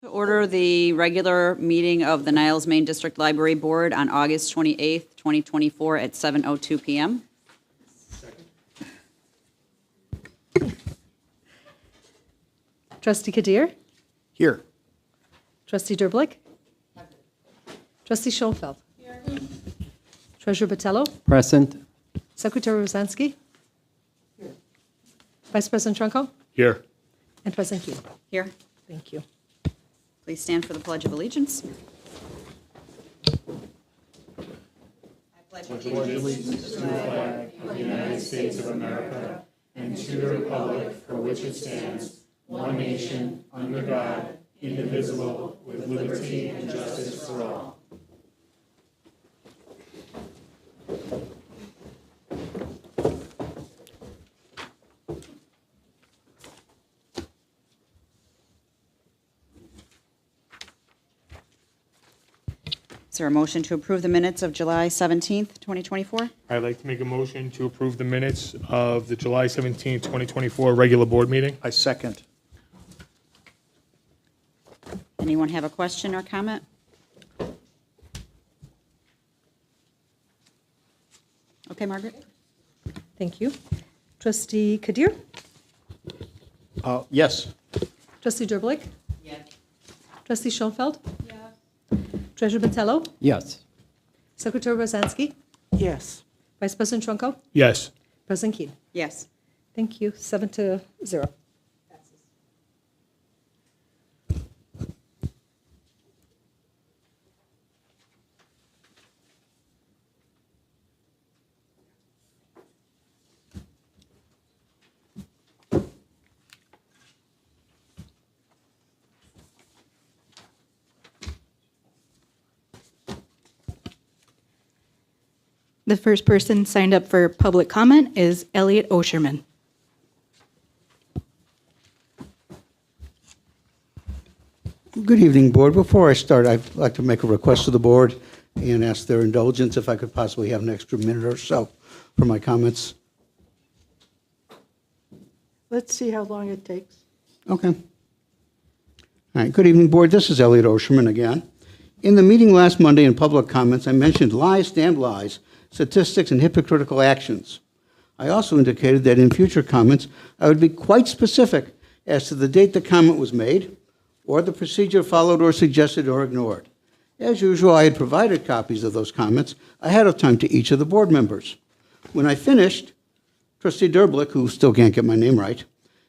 To order the regular meeting of the Niles Main District Library Board on August 28th, 2024 at 7:02 PM. Trustee Kadir? Here. Trustee Derblick? Trustee Schoenfeld? Treasurer Botello? Present. Secretary Rosansky? Vice President Trunko? Here. And President Keane. Here, Thank you. please stand for the Pledge of Allegiance. Is there a motion to approve the minutes of July 17th, 2024? I'd like to make a motion to approve the minutes of the July 17, 2024 regular board meeting. I second. Anyone have a question or comment? Okay, Margaret? Thank you. Trustee Kadir? Yes. Trustee Derblick? Yes. Trustee Schoenfeld? Yes. Treasurer Botello? Yes. Secretary Rosansky? Yes. Vice President Trunko? Yes. President Keane. Yes. Thank you. 7-0. The first person signed up for public comment is Elliot Osherman. Good evening, Board. Before I start, I'd like to make a request to the Board and ask their indulgence if I could possibly have an extra minute or so for my comments. Let's see how long it takes. Okay. All right. Good evening, Board. This is Elliot Osherman again. In the meeting last Monday in public comments, I mentioned lies stand lies, statistics, and hypocritical actions. I also indicated that in future comments, I would be quite specific as to the date the comment was made, or the procedure followed or suggested or ignored. As usual, I had provided copies of those comments ahead of time to each of the board members. When I finished, Trustee Derblick, who still can't get my name right,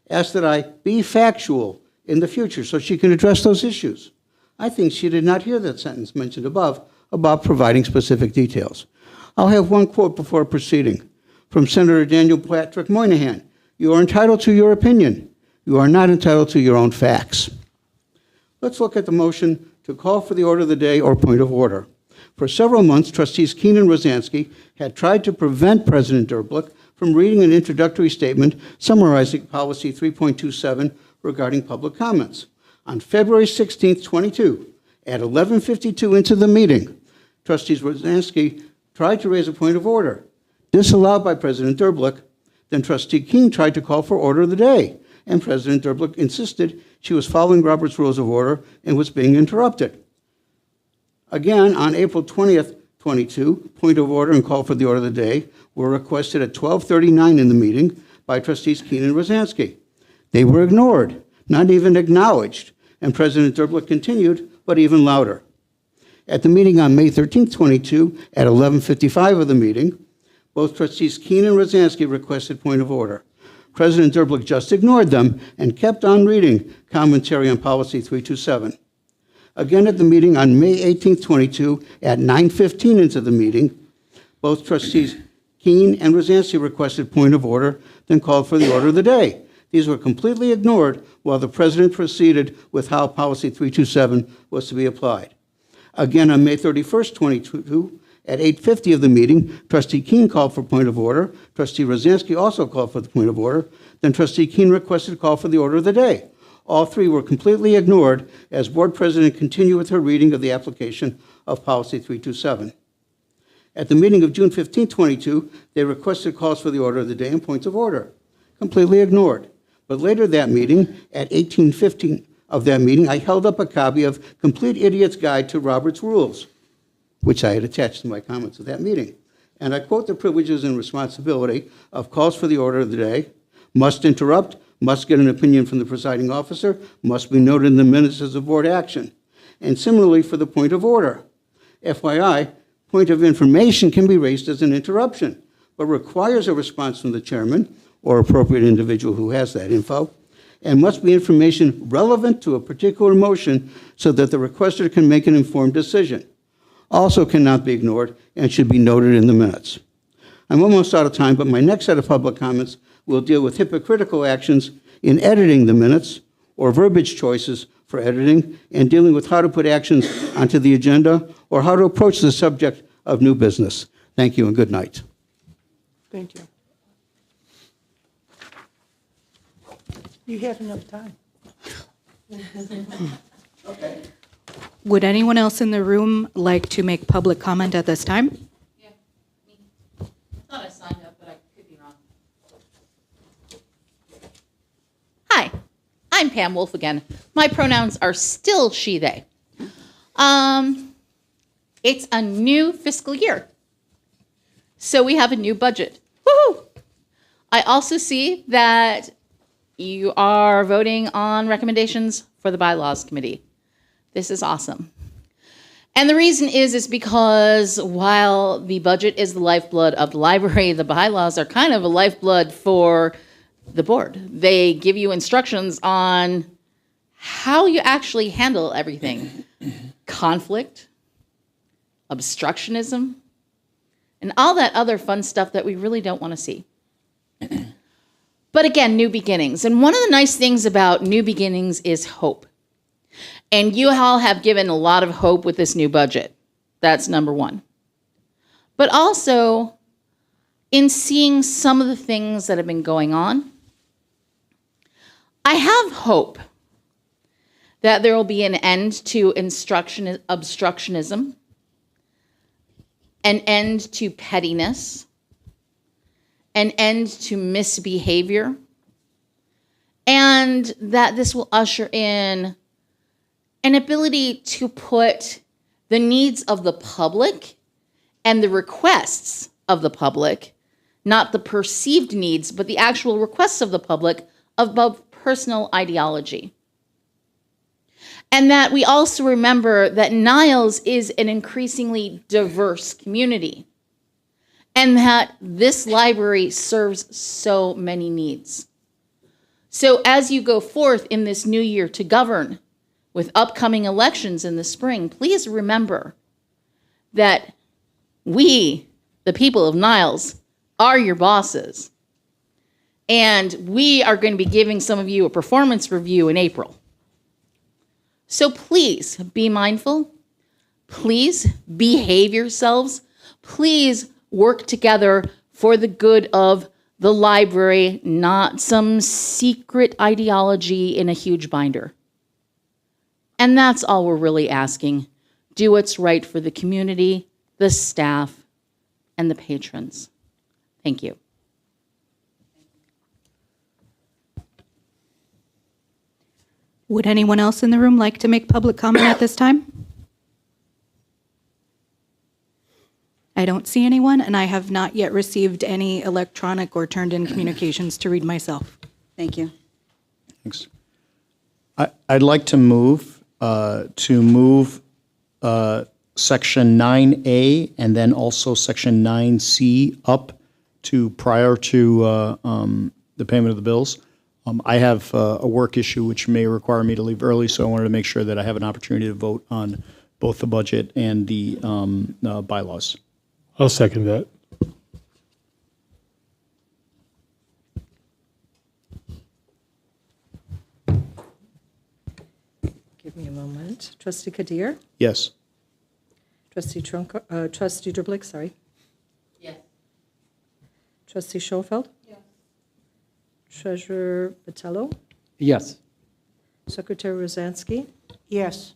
asked that I be factual in the future so she can address those issues. I think she did not hear that sentence mentioned above about providing specific details. I'll have one quote before proceeding from Senator Daniel Patrick Moynihan. You are entitled to your opinion. You are not entitled to your own facts. Let's look at the motion to call for the order of the day or point of order. For several months, Trustees Keane and Rosansky had tried to prevent President Derblick from reading an introductory statement summarizing Policy 3.27 regarding public comments. On February 16, 22, at 11:52 into the meeting, Trustees Rosansky tried to raise a point of order, disallowed by President Derblick. Then Trustee Keane tried to call for order of the day, and President Derblick insisted she was following Robert's Rules of Order and was being interrupted. Again, on April 20th, 22, point of order and call for the order of the day were requested at 12:39 in the meeting by Trustees Keane and Rosansky. They were ignored, not even acknowledged, and President Derblick continued, but even louder. At the meeting on May 13th, 22, at 11:55 of the meeting, both Trustees Keane and Rosansky requested point of order. President Derblick just ignored them and kept on reading commentary on Policy 327. Again at the meeting on May 18th, 22, at 9:15 into the meeting, both Trustees Keane and Rosansky requested point of order, then called for the order of the day. These were completely ignored while the President proceeded with how Policy 327 was to be applied. Again, on May 31st, 22, at 8:50 of the meeting, Trustee Keane called for point of order. Trustee Rosansky also called for the point of order. Then Trustee Keane requested a call for the order of the day. All three were completely ignored as Board President continued with her reading of the application of Policy 327. At the meeting of June 15, 22, they requested calls for the order of the day and points of order. Completely ignored. But later that meeting, at 18:15 of that meeting, I held up a copy of Complete Idiot's Guide to Robert's Rules, which I had attached to my comments at that meeting. And I quote the privileges and responsibility of calls for the order of the day, must interrupt, must get an opinion from the presiding officer, must be noted in the minutes as a board action. And similarly for the point of order. FYI, point of information can be raised as an interruption, but requires a response from the chairman or appropriate individual who has that info, and must be information relevant to a particular motion so that the requester can make an informed decision. Also cannot be ignored and should be noted in the minutes. I'm almost out of time, but my next set of public comments will deal with hypocritical actions in editing the minutes or verbiage choices for editing and dealing with how to put actions onto the agenda or how to approach the subject of new business. Thank you and good night. Thank you. You had enough time. Would anyone else in the room like to make public comment at this time? Yeah, me. I thought I signed up, but I could be wrong. Hi, I'm Pam Wolf again. My pronouns are still she, they. It's a new fiscal year. So we have a new budget. Woohoo! I also see that you are voting on recommendations for the bylaws committee. This is awesome. And the reason is because while the budget is the lifeblood of the library, the bylaws are kind of a lifeblood for the board. They give you instructions on how you actually handle everything. Conflict, obstructionism, and all that other fun stuff that we really don't want to see. But again, new beginnings. And one of the nice things about new beginnings is hope. And you all have given a lot of hope with this new budget. That's number one. But also, in seeing some of the things that have been going on, I have hope that there will be an end to obstructionism, an end to pettiness, an end to misbehavior, and that this will usher in an ability to put the needs of the public and the requests of the public, not the perceived needs, but the actual requests of the public, above personal ideology. And that we also remember that Niles is an increasingly diverse community, and that this library serves so many needs. So as you go forth in this new year to govern with upcoming elections in the spring, please remember that we, the people of Niles, are your bosses. And we are going to be giving some of you a performance review in April. So please be mindful. Please behave yourselves. Please work together for the good of the library, not some secret ideology in a huge binder. And that's all we're really asking. Do what's right for the community, the staff, and the patrons. Thank you. Would anyone else in the room like to make public comment at this time? I don't see anyone, and I have not yet received any electronic or turned-in communications to read myself. Thank you. Thanks. I'd like to move Section 9A and then also Section 9C up to prior to the payment of the bills. I have a work issue which may require me to leave early, so I wanted to make sure that I have an opportunity to vote on both the budget and the bylaws. I'll second that. Give me a moment. Trustee Kadir? Yes. Trustee Drublick, sorry. Yes. Trustee Schofield? Yes. Treasurer Botello? Yes. Secretary Rosansky? Yes.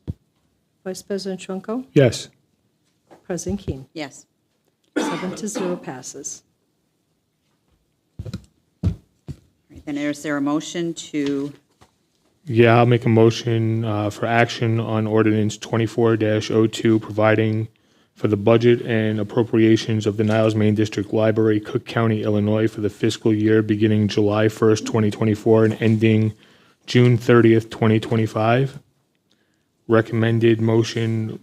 Vice President Trunko? Yes. President Keane? Yes. 7-0 passes. All right, then is there a motion to Yeah, I'll make a motion for action on ordinance 24-02, providing for the budget and appropriations of the Niles Main District Library, Cook County, Illinois, for the fiscal year beginning July 1st, 2024, and ending June 30th, 2025. Recommended motion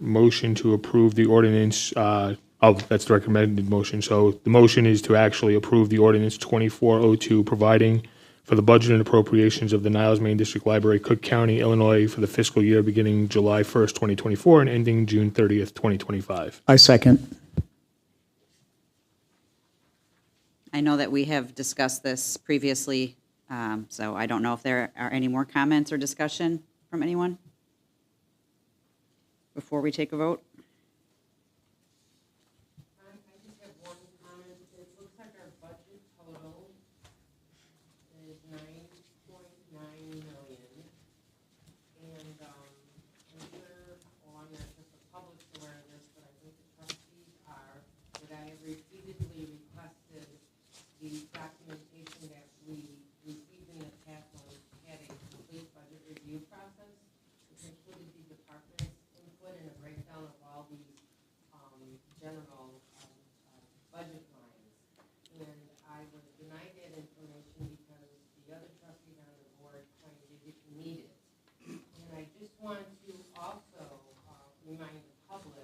to approve the ordinance. That's the recommended motion. So the motion is to actually approve the ordinance 2402, providing for the budget and appropriations of the Niles Main District Library, Cook County, Illinois, for the fiscal year beginning July 1st, 2024, and ending June 30th, 2025. I second. I know that we have discussed this previously, so I don't know if there are any more comments or discussion from anyone before we take a vote. I just have one comment. It looks like our budget total is $9.9 million. And I'm sure, well, I'm not just the public's aware of this, but I think the trustees are, that I have repeatedly requested the documentation that we received in the past when we had a complete budget review process, which included the department's input and a breakdown of all these general budget lines. And I was denied that information because the other trustees on the board kind of didn't need it. And I just want to also remind the public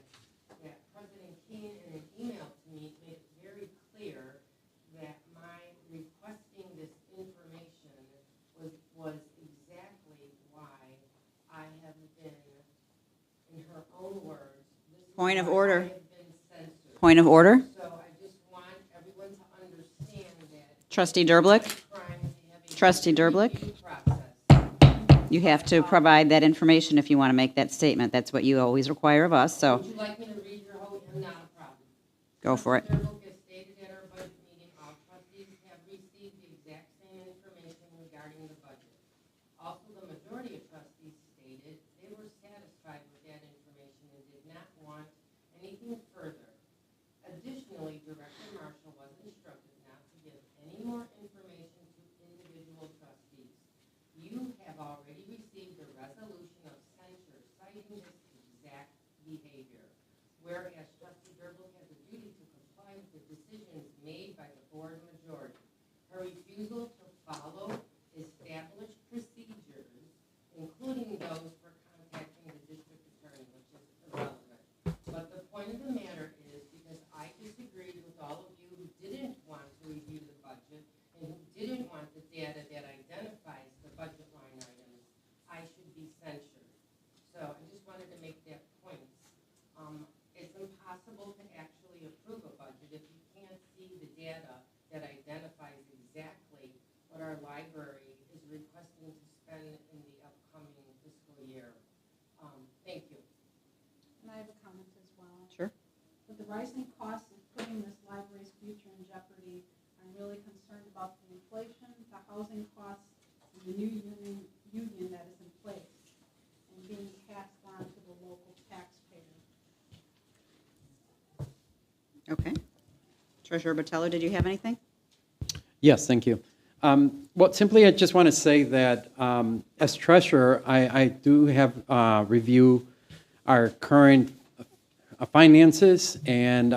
that President Keene, in an email to me, made it very clear that my requesting this information was exactly why I have been, in her own words, this is Point of why order. I have been censored. Point of order. So I just want everyone to understand that Trustee Derblick? crime to have a Trustee Derblick? review process. You have to provide that information if you want to make that statement. That's what you always require of us, so Would you like me to read your whole, not a problem. go for it. Trustee Derblick has stated at our budget meeting, all trustees have received the exact same information regarding the budget. Also, the majority of trustees stated they were satisfied with that information and did not want anything further. Additionally, Director Marshall was instructed not to give any more information to individual trustees. You have already received a resolution of censure citing this exact behavior. Whereas Trustee Derblick has a duty to comply with the decisions made by the board majority. Her refusal to follow established procedures, including those for contacting the district attorney, which is irrelevant. But the point of the matter is, because I disagreed with all of you who didn't want to review the budget and who didn't want the data that identifies the budget line items, I should be censured. So I just wanted to make that point. It's impossible to actually approve a budget if you can't see the data that identifies exactly what our library is requesting to spend in the upcoming fiscal year. Thank you. And I have a comment as well. Sure. With the rising costs of putting this library's future in jeopardy, I'm really concerned about the inflation, the housing costs, and the new union that is in place and being passed on to the local taxpayer. Okay. Treasurer Botello, did you have anything? Yes, thank you. Well, simply, I just want to say that as treasurer, I do have review our current finances and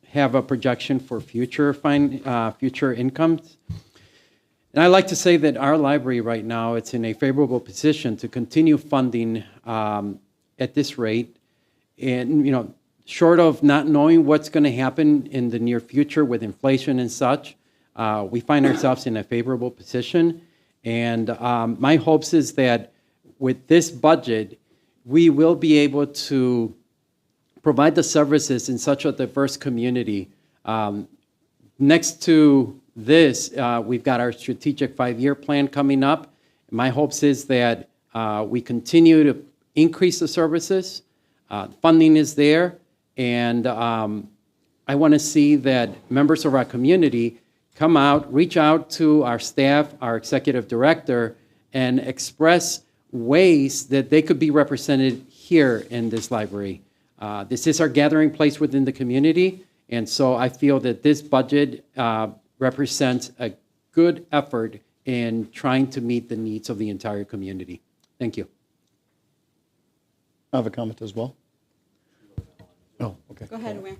have a projection for future future incomes. And I like to say that our library right now, it's in a favorable position to continue funding at this rate. And, you know, short of not knowing what's going to happen in the near future with inflation and such, we find ourselves in a favorable position. And my hopes is that with this budget, we will be able to provide the services in such a diverse community. Next to this, we've got our strategic 5-year plan coming up. My hopes is that we continue to increase the services. Funding is there, and I want to see that members of our community come out, reach out to our staff, our executive director, and express ways that they could be represented here in this library. This is our gathering place within the community, and so I feel that this budget represents a good effort in trying to meet the needs of the entire community. Thank you. I have a comment as well. Oh, okay. Go ahead, Wayne.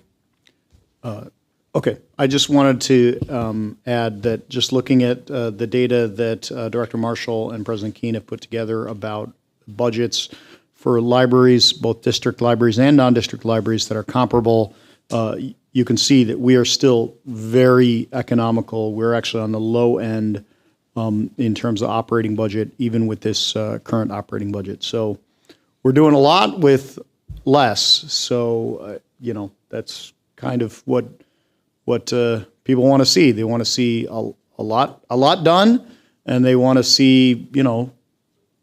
Okay, I just wanted to add that just looking at the data that Director Marshall and President Keene have put together about budgets for libraries, both district libraries and non-district libraries that are comparable, you can see that we are still very economical. We're actually on the low end in terms of operating budget, even with this current operating budget. So we're doing a lot with less. So, that's kind of what people want to see. They want to see a lot done, and they want to see,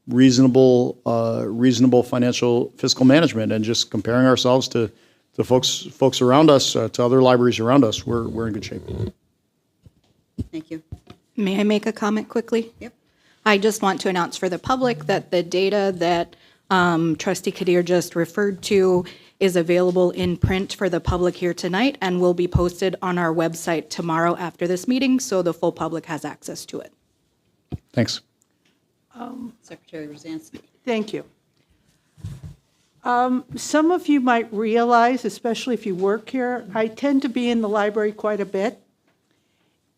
reasonable financial fiscal management, and just comparing ourselves to the folks around us, to other libraries around us. We're in good shape. Thank you. May I make a comment quickly? Yep. I just want to announce for the public that the data that Trustee Kadir just referred to is available in print for the public here tonight and will be posted on our website tomorrow after this meeting, so the full public has access to it. Thanks. Secretary Rosansky. Thank you. Some of you might realize, especially if you work here, I tend to be in the library quite a bit.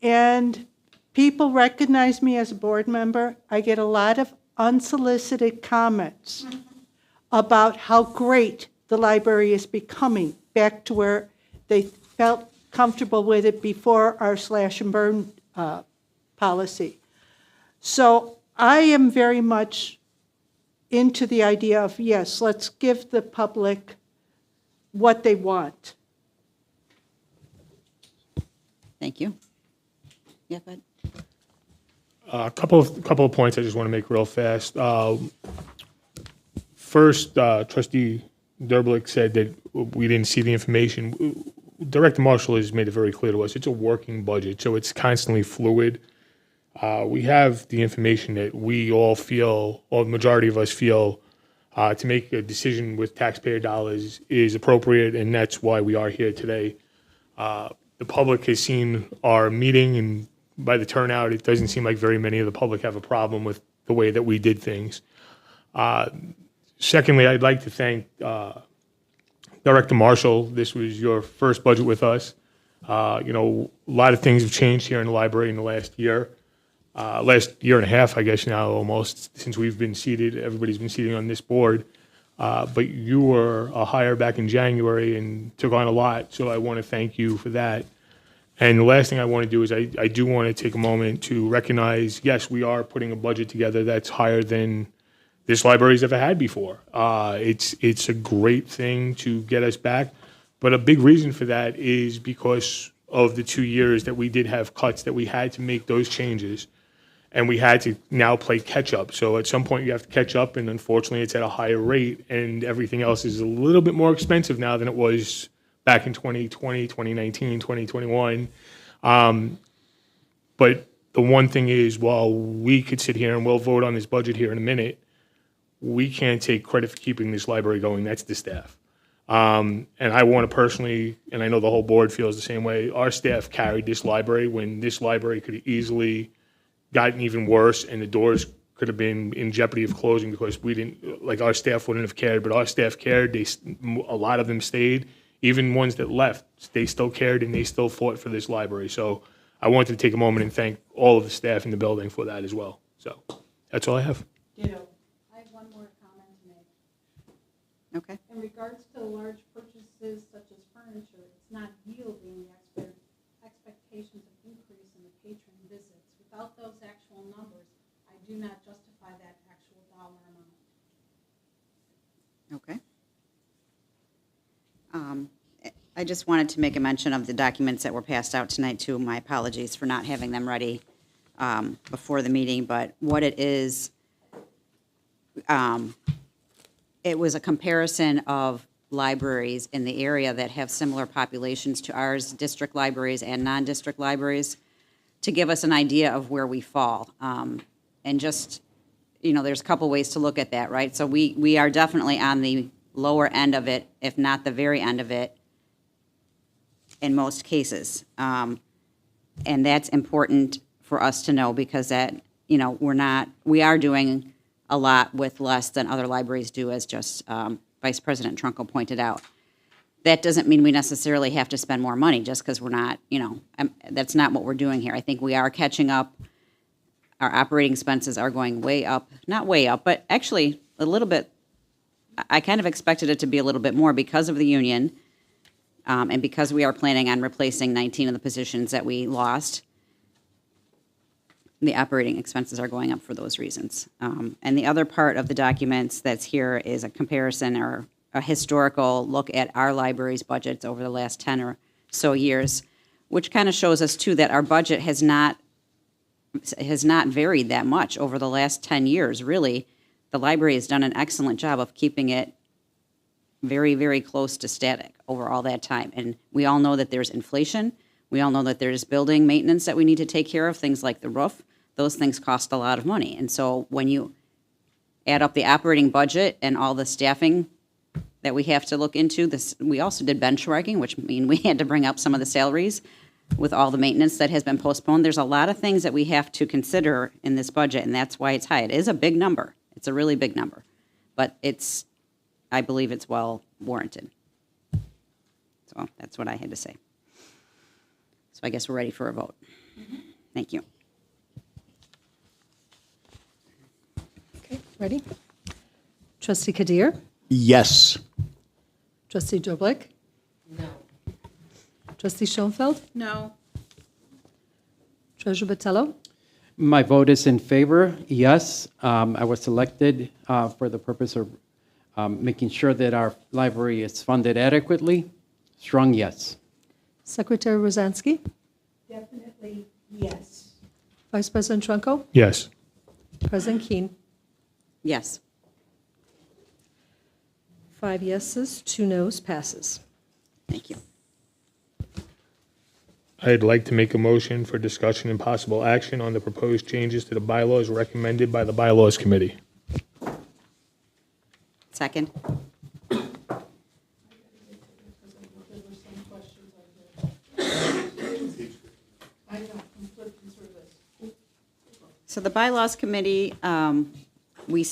And people recognize me as a board member. I get a lot of unsolicited comments about how great the library is becoming, back to where they felt comfortable with it before our slash and burn policy. So I am very much into the idea of, yes, let's give the public what they want. Thank you. Yeah, bud. A couple of points I just want to make real fast. First, Trustee Derblick said that we didn't see the information. Director Marshall has made it very clear to us, it's a working budget, so it's constantly fluid. We have the information that we all feel, or the majority of us feel, to make a decision with taxpayer dollars is appropriate, and that's why we are here today. The public has seen our meeting, and by the turnout, it doesn't seem like very many of the public have a problem with the way that we did things. Secondly, I'd like to thank Director Marshall. This was your first budget with us. A lot of things have changed here in the library in the last year and a half, I guess now almost, since we've been seated. Everybody's been seated on this board. But you were a hire back in January and took on a lot, so I want to thank you for that. And the last thing I want to do is I do want to take a moment to recognize, yes, we are putting a budget together that's higher than this library's ever had before. It's a great thing to get us back, but a big reason for that is because of the 2 years that we did have cuts, that we had to make those changes, and we had to now play catch up. So at some point you have to catch up, and unfortunately it's at a higher rate, and everything else is a little bit more expensive now than it was back in 2020, 2019, 2021. But the one thing is, while we could sit here and we'll vote on this budget here in a minute, we can't take credit for keeping this library going. That's the staff. And I want to personally, and I know the whole board feels the same way, our staff carried this library when this library could have easily gotten even worse, and the doors could have been in jeopardy of closing because we didn't, like, our staff wouldn't have cared, but our staff cared. A lot of them stayed. Even ones that left, they still cared and they still fought for this library. So I wanted to take a moment and thank all of the staff in the building for that as well. So that's all I have. Ditto. I have one more comment to make. Okay. In regards to large purchases such as furniture, it's not yielding the expectations of increase in the patron visits. Without those actual numbers, I do not justify that actual dollar amount. Okay. I just wanted to make a mention of the documents that were passed out tonight, too. My apologies for not having them ready before the meeting, but what it is, it was a comparison of libraries in the area that have similar populations to ours, district libraries and non-district libraries, to give us an idea of where we fall. And just, there's a couple ways to look at that, right? So we are definitely on the lower end of it, if not the very end of it, in most cases. And that's important for us to know, because that we are doing a lot with less than other libraries do, as just Vice President Trunko pointed out. That doesn't mean we necessarily have to spend more money just because we're not, that's not what we're doing here. I think we are catching up. Our operating expenses are going way up, not way up, but actually a little bit. I kind of expected it to be a little bit more because of the union, and because we are planning on replacing 19 of the positions that we lost. The operating expenses are going up for those reasons. And the other part of the documents that's here is a comparison or a historical look at our library's budgets over the last 10 or so years, which kind of shows us too that our budget has not varied that much over the last 10 years, really. The library has done an excellent job of keeping it very, very close to static over all that time. And we all know that there's inflation. We all know that there's building maintenance that we need to take care of, things like the roof. Those things cost a lot of money. And so when you add up the operating budget and all the staffing that we have to look into, this, we also did benchmarking, which means we had to bring up some of the salaries with all the maintenance that has been postponed. There's a lot of things that we have to consider in this budget, and that's why it's high. It is a big number. It's a really big number. But I believe it's well warranted. So that's what I had to say. So I guess we're ready for a vote. Thank you. Okay, ready? Trustee Kadir? Yes. Trustee Droblik? No. Trustee Schoenfeld? No. Treasurer Botello? My vote is in favor, yes. I was selected for the purpose of making sure that our library is funded adequately. Strong yes. Secretary Rosansky? Definitely yes. Vice President Trunko? Yes. President Keene? Yes. 5 yeses, 2 noes, passes. Thank you. I'd like to make a motion for discussion and possible action on the proposed changes to the bylaws recommended by the Bylaws Committee. Second. So the Bylaws Committee, we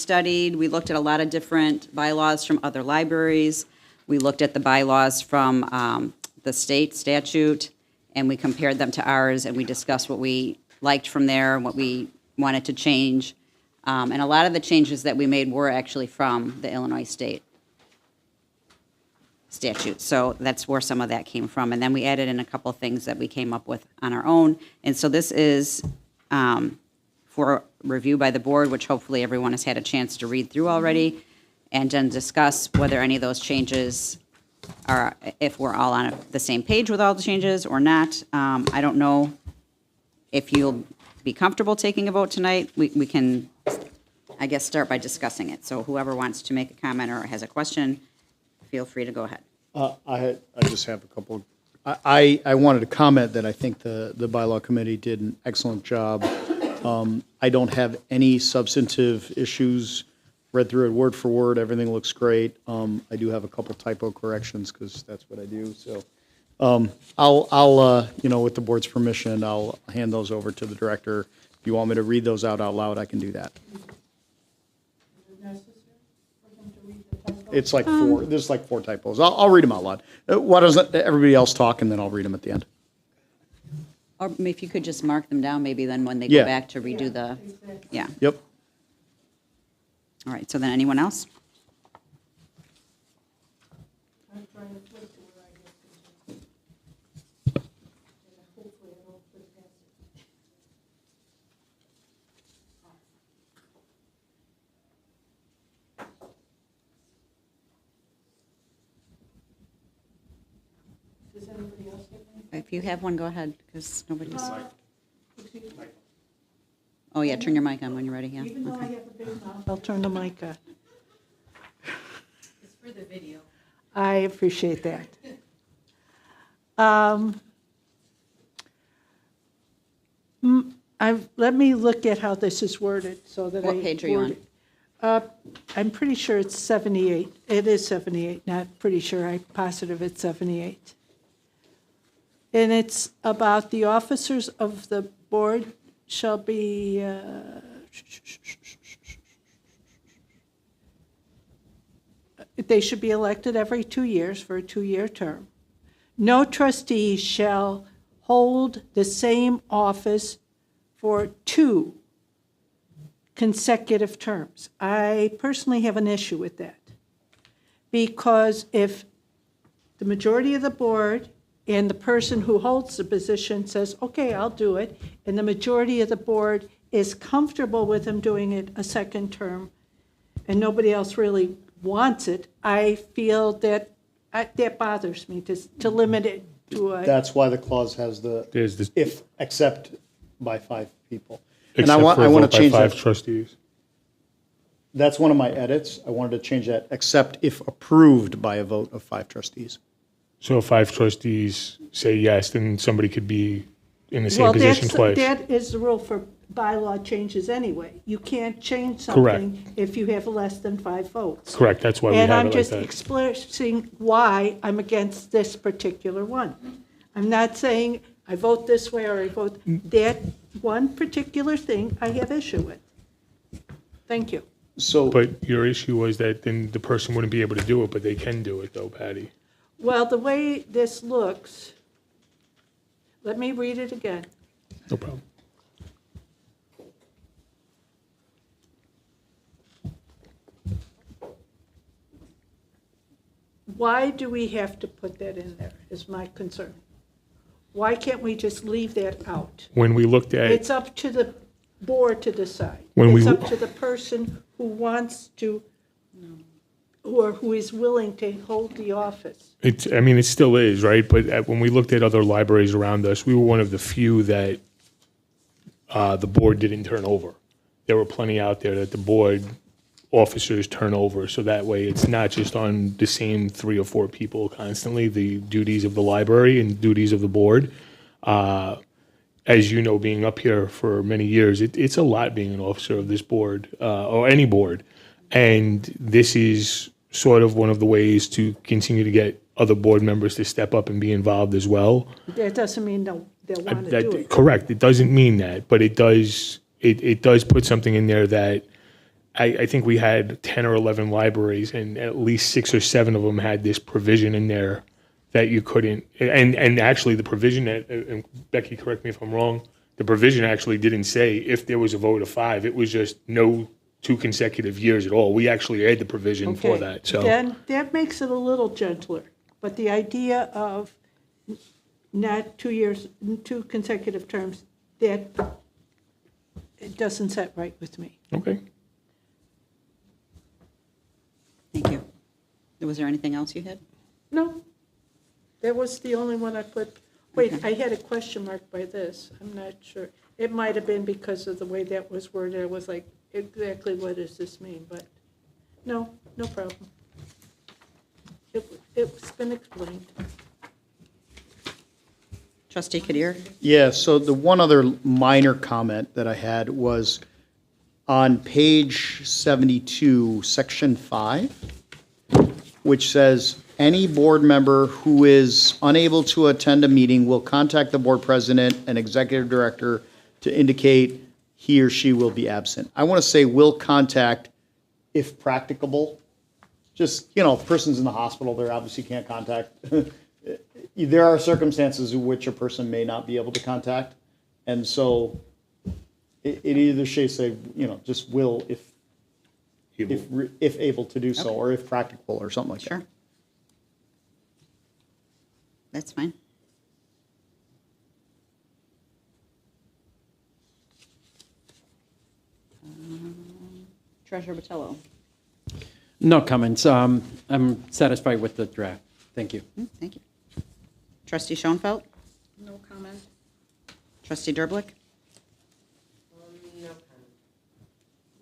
looked at a lot of different bylaws from other libraries. We looked at the bylaws from the state statute, and we compared them to ours, and we discussed what we liked from there and what we wanted to change. And a lot of the changes that we made were actually from the Illinois state statute. So that's where some of that came from. And then we added in a couple of things that we came up with on our own. And so this is for review by the board, which hopefully everyone has had a chance to read through already, and then discuss whether any of those changes are, if we're all on the same page with all the changes or not. I don't know if you'll be comfortable taking a vote tonight. We can, I guess, start by discussing it. So whoever wants to make a comment or has a question, feel free to go ahead. I just have a couple. I wanted to comment that I think the bylaw committee did an excellent job. I don't have any substantive issues. Read through it word for word. Everything looks great. I do have a couple typo corrections because that's what I do. So I'll with the board's permission, I'll hand those over to the director. If you want me to read those out loud, I can do that. It's like four. There's like 4 typos. I'll read them out loud. Why doesn't everybody else talk and then I'll read them at the end? Or if you could just mark them down, maybe then when they Yeah. go back to redo the, yeah. Yep. All right, so then anyone else? I'm trying to flip to where I get to. And hopefully I don't flip past it. Does anybody else get anything? If you have one, go ahead, because nobody's. Oh, yeah, turn your mic on when you're ready, yeah. Even though I Okay. have a big mouth, I'll turn the mic on. It's for the video. I appreciate that. Let me look at how this is worded so that I. What page are you on? word it. I'm pretty sure it's 78. It is 78, not pretty sure. I'm positive it's 78. And it's about the officers of the board shall be, they should be elected every 2 years for a 2-year term. No trustee shall hold the same office for 2 consecutive terms. I personally have an issue with that. Because if the majority of the board and the person who holds the position says, okay, I'll do it, and the majority of the board is comfortable with him doing it a second term, and nobody else really wants it, I feel that that bothers me to limit it to a. That's why the clause has the, There's this- if, except by 5 people. And Except for I a want vote to by change 5 that. trustees. That's one of my edits. I wanted to change that, except if approved by a vote of 5 trustees. So if 5 trustees say yes, then somebody could be in the same Well, position twice. that is the rule for bylaw changes anyway. You can't change Correct. something if you have less than 5 votes. Correct, that's why we And have I'm it like just that. expressing why I'm against this particular one. I'm not saying I vote this way or I vote, that one particular thing I have issue with. Thank you. So, But your issue was that then the person wouldn't be able to do it, but they can do it though, Patty. Well, the way this looks, let me read it again. No problem. Why do we have to put that in there, is my concern. Why can't we just leave that out? When we looked at, It's up to the board to decide. When we- It's up to the person who wants to, or who is willing to hold the office. I mean, it still is, right? But when we looked at other libraries around us, we were one of the few that the board didn't turn over. There were plenty out there that the board officers turn over, so that way it's not just on the same 3 or 4 people constantly, the duties of the library and duties of the board. As you know, being up here for many years, it's a lot being an officer of this board, or any board. And this is sort of one of the ways to continue to get other board members to step up and be involved as well. That doesn't mean they'll want to do it. Correct. It doesn't mean that, but it does put something in there that I think we had 10 or 11 libraries, and at least 6 or 7 of them had this provision in there that you couldn't. And actually, the provision that, and Becky, correct me if I'm wrong, the provision actually didn't say if there was a vote of 5. It was just no 2 consecutive years at all. We actually had the provision for Okay. that. So Then that makes it a little gentler. But the idea of not 2 years, 2 consecutive terms, that it doesn't set right with me. okay. Thank you. Was there anything else you had? No, that was the only one I put. Wait, I had a question mark by this. I'm not sure. It might have been because of the way that was worded. I was like, exactly what does this mean? But no, no problem. It's been explained. Trustee Kadir? yeah, so the one other minor comment that I had was on page 72, section 5, which says, any board member who is unable to attend a meeting will contact the board president and executive director to indicate he or she will be absent. I want to say will contact if practicable. Just, if a person's in the hospital, they obviously can't contact. There are circumstances in which a person may not be able to contact. And so it either should say, just will if able to do so, or if practicable, or something like that. Sure. That's fine. Treasurer Botello? No comments. I'm satisfied with the draft. Thank you. Thank you. Trustee Schoenfeld? No comment. Trustee Derblick? No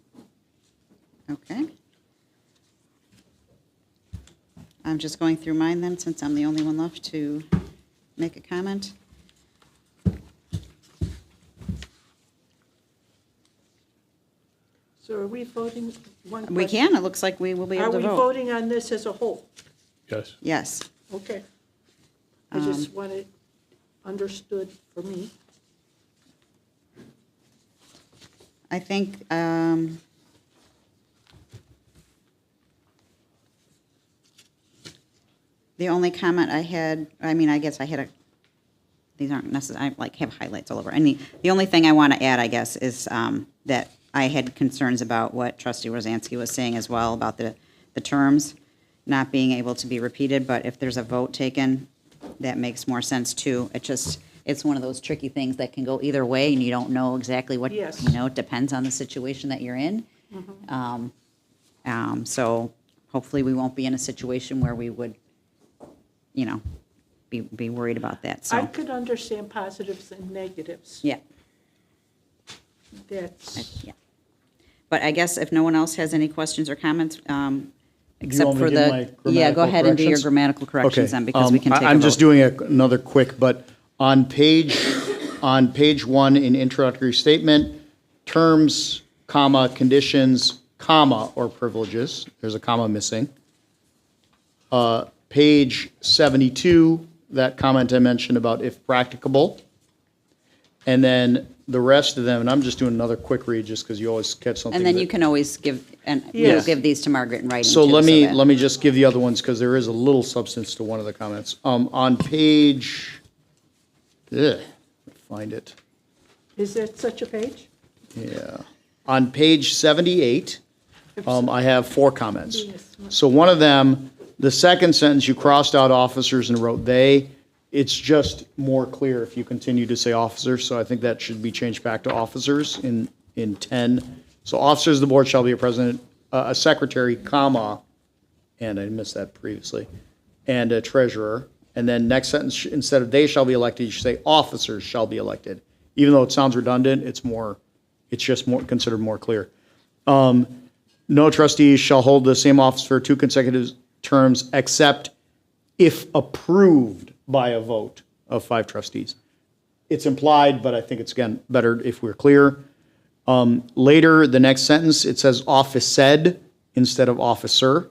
comment. Okay. I'm just going through mine then, since I'm the only one left to make a comment. So are we voting one question? We can, it looks like we will be Are able to we vote. voting on this as a whole? Yes. Yes. Okay. I just want it understood for me. I think, the only comment I had, I mean, I guess I had these aren't necessarily, I like have highlights all over. And the only thing I want to add, I guess, is that I had concerns about what Trustee Rosansky was saying as well about the terms not being able to be repeated, but if there's a vote taken, that makes more sense too. It's one of those tricky things that can go either way, and you don't know exactly what, Yes. it depends on the situation that you're in. So hopefully we won't be in a situation where we would, be worried about that, I so, could understand positives and negatives. yeah. That's, Yeah. But I guess if no one else has any questions or comments, except want me for to do my yeah, go grammatical ahead and do your corrections? grammatical corrections then, because we can take a I'm just vote. doing another quick, but on page 1 in introductory statement, terms, comma, conditions, comma, or privileges, there's a comma missing. Page 72, that comment I mentioned about if practicable. And then the rest of them, and I'm just doing another quick read just because you always catch something. And then that- you can always give, and Yes. give these to Margaret in writing So too, let that- me just give the other ones, because there is a little substance to one of the comments. On page, find it, is there such a page? yeah. On page 78, I have 4 comments. So one of them, the second sentence, you crossed out officers and wrote they. It's just more clear if you continue to say officers, so I think that should be changed back to officers in 10. So officers of the board shall be a president, a secretary, comma, and I missed that previously, and a treasurer. And then next sentence, instead of they shall be elected, you should say officers shall be elected. Even though it sounds redundant, it's just more, considered more clear. No trustees shall hold the same office for 2 consecutive terms except if approved by a vote of 5 trustees. It's implied, but I think it's, again, better if we're clear. Later, the next sentence, it says office said instead of officer.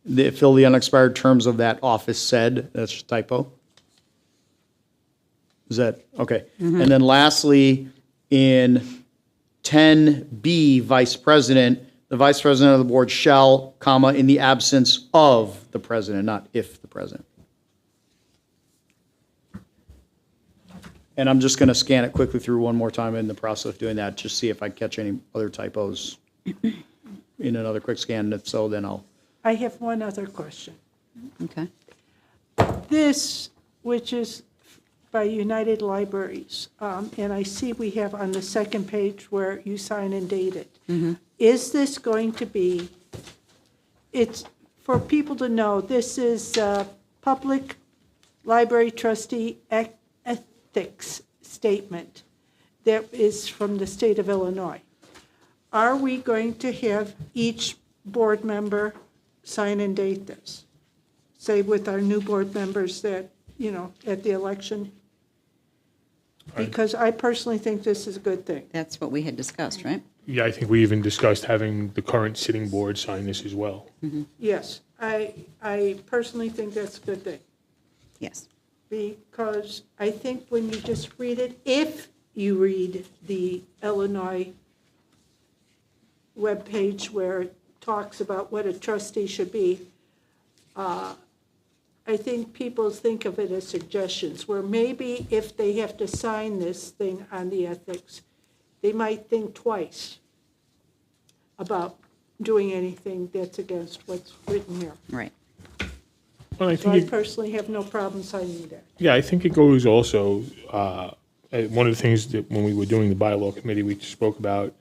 Fill the unexpired terms of that office said. That's a typo. Is that, okay. And then lastly, in 10B, vice president, the vice president of the board shall, comma, in the absence of the president, not if the president. And I'm just going to scan it quickly through one more time in the process of doing that, just see if I catch any other typos in another quick scan. And if so, then I'll. I have one other question. Okay. This, which is by United Libraries, and I see we have on the second page where you sign and date it. Is this going to be, it's, for people to know, this is Public Library Trustee Ethics Statement that is from the state of Illinois. Are we going to have each board member sign and date this? Say with our new board members that, at the election? Because I personally think this is a good thing. That's what we had discussed, right? Yeah, I think we even discussed having the current sitting board sign this as well. Yes, I personally think that's a good thing. Yes. Because I think when you just read it, if you read the Illinois webpage where it talks about what a trustee should be, I think people think of it as suggestions, where maybe if they have to sign this thing on the ethics, they might think twice about doing anything that's against what's written here. Right. Well, I So I think, personally have no problem signing that. yeah, I think it goes also, one of the things that when we were doing the bylaw committee, we spoke about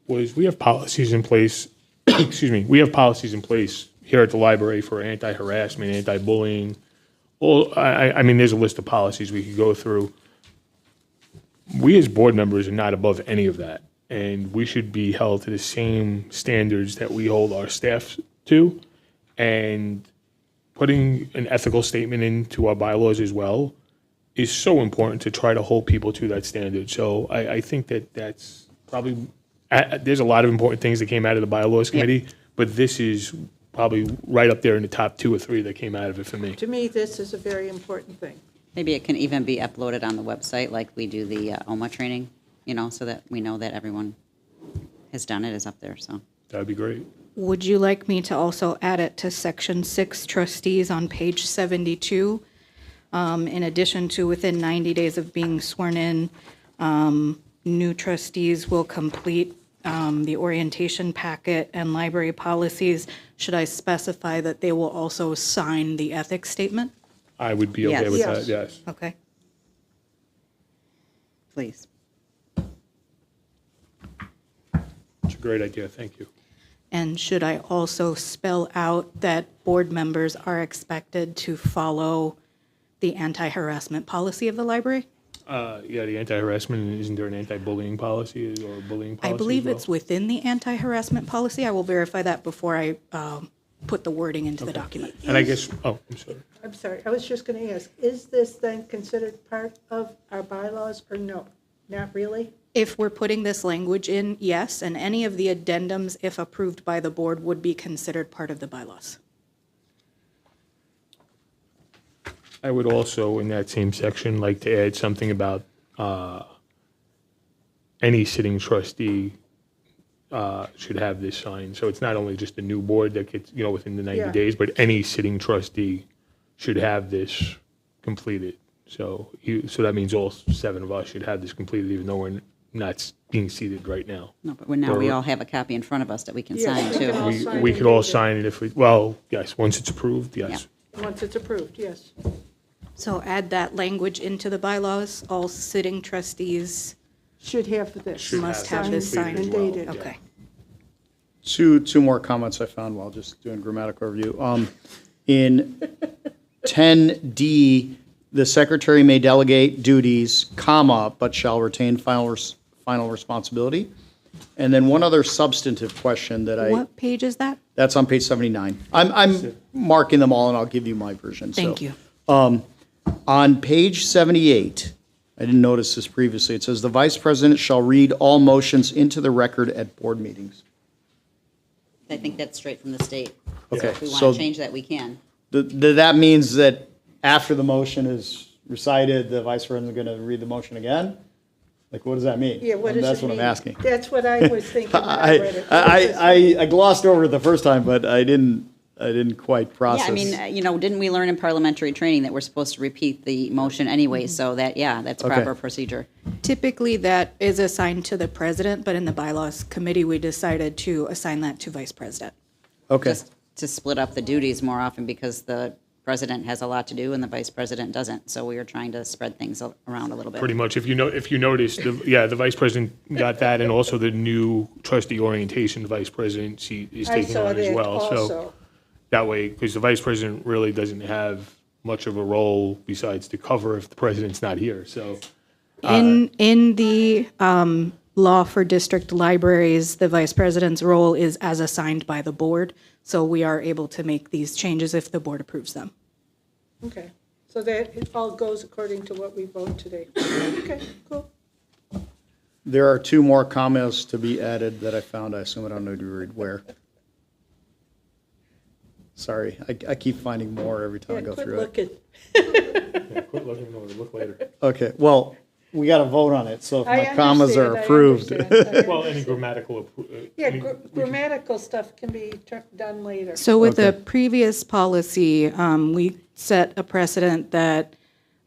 was we have policies in place, excuse me, we have policies in place here at the library for anti-harassment, anti-bullying. Well, I mean, there's a list of policies we could go through. We as board members are not above any of that, and we should be held to the same standards that we hold our staff to. And putting an ethical statement into our bylaws as well is so important to try to hold people to that standard. So I think that that's probably, there's a lot of important things that came out of the bylaws committee, but this is probably right up there in the top 2 or 3 that came out of it for me. To me, this is a very important thing. Maybe it can even be uploaded on the website like we do the OMA training. so that we know that everyone has done it, is up there, so. That'd be great. Would you like me to also add it to section 6, trustees on page 72? In addition to within 90 days of being sworn in, new trustees will complete the orientation packet and library policies. Should I specify that they will also sign the ethics statement? I would be okay Yes. with Yes. that, yes. Okay. Please. It's a great idea, thank you. And should I also spell out that board members are expected to follow the anti-harassment policy of the library? Yeah, the anti-harassment, isn't there an anti-bullying policy or bullying policy I believe as well? it's within the anti-harassment policy. I will verify that before I put the wording into the document. And I guess, oh, I'm sorry. I'm sorry, I was just going to ask, is this then considered part of our bylaws or no? Not really? If we're putting this language in, yes, and any of the addendums, if approved by the board, would be considered part of the bylaws. I would also, in that same section, like to add something about any sitting trustee should have this signed. So it's not only just the new board that gets, within the 90 Yeah. days, but any sitting trustee should have this completed. So so that means all 7 of us should have this completed, even though we're not being seated right now. No, but now we Or- all have a copy in front of us that we can Yes, sign, we can all too. sign We and could all date it. sign it if we, well, yes, once it's approved, yes. Once it's approved, yes. So add that language into the bylaws. All sitting trustees Should have this. Should must have this Signed signed. and dated. Okay. Two more comments I found while just doing grammatical review. In 10D, the secretary may delegate duties, comma, but shall retain final responsibility. And then one other substantive question that What page is that? that's on page 79. I'm marking them all, and I'll give you my version. Thank So, you. on page 78, I didn't notice this previously, it says, "The vice president shall read all motions into the record at board meetings." I think that's straight from the state. So Okay, if we want so to change that, we can. that means that after the motion is recited, the vice president's going to read the motion again? Like, what does that mean? Yeah, what does it mean? That's what I'm asking. That's what I was thinking when I read it. What does this mean? I glossed over it the first time, but I didn't quite Yeah, process. I mean, didn't we learn in parliamentary training that we're supposed to repeat the motion anyway? So that, yeah, that's Okay. proper procedure. Typically, that is assigned to the president, but in the bylaws committee, we decided to assign that to vice president. Okay, Just to split up the duties more often because the president has a lot to do and the vice president doesn't. So we are trying to spread things around a little bit. Pretty much, if you notice, the vice president got that, and also the new trustee orientation, the vice president is I taking saw on as that well. So also. that way, because the vice president really doesn't have much of a role besides to cover if the president's not here, so. In the law for district libraries, the vice president's role is as assigned by the board, so we are able to make these changes if the board approves them. Okay, so that it all goes according to what we vote today. Okay, cool. there are 2 more comments to be added that I found. I assume I don't need to read where. Sorry, I keep finding more every time I Yeah, go quit through it. looking. Yeah, quit looking, look later. Okay, well, we got to vote on it, so if I my commas are understand, I approved. understand. Well, any grammatical. Yeah, grammatical stuff can be done later. So with the Okay. previous policy, we set a precedent that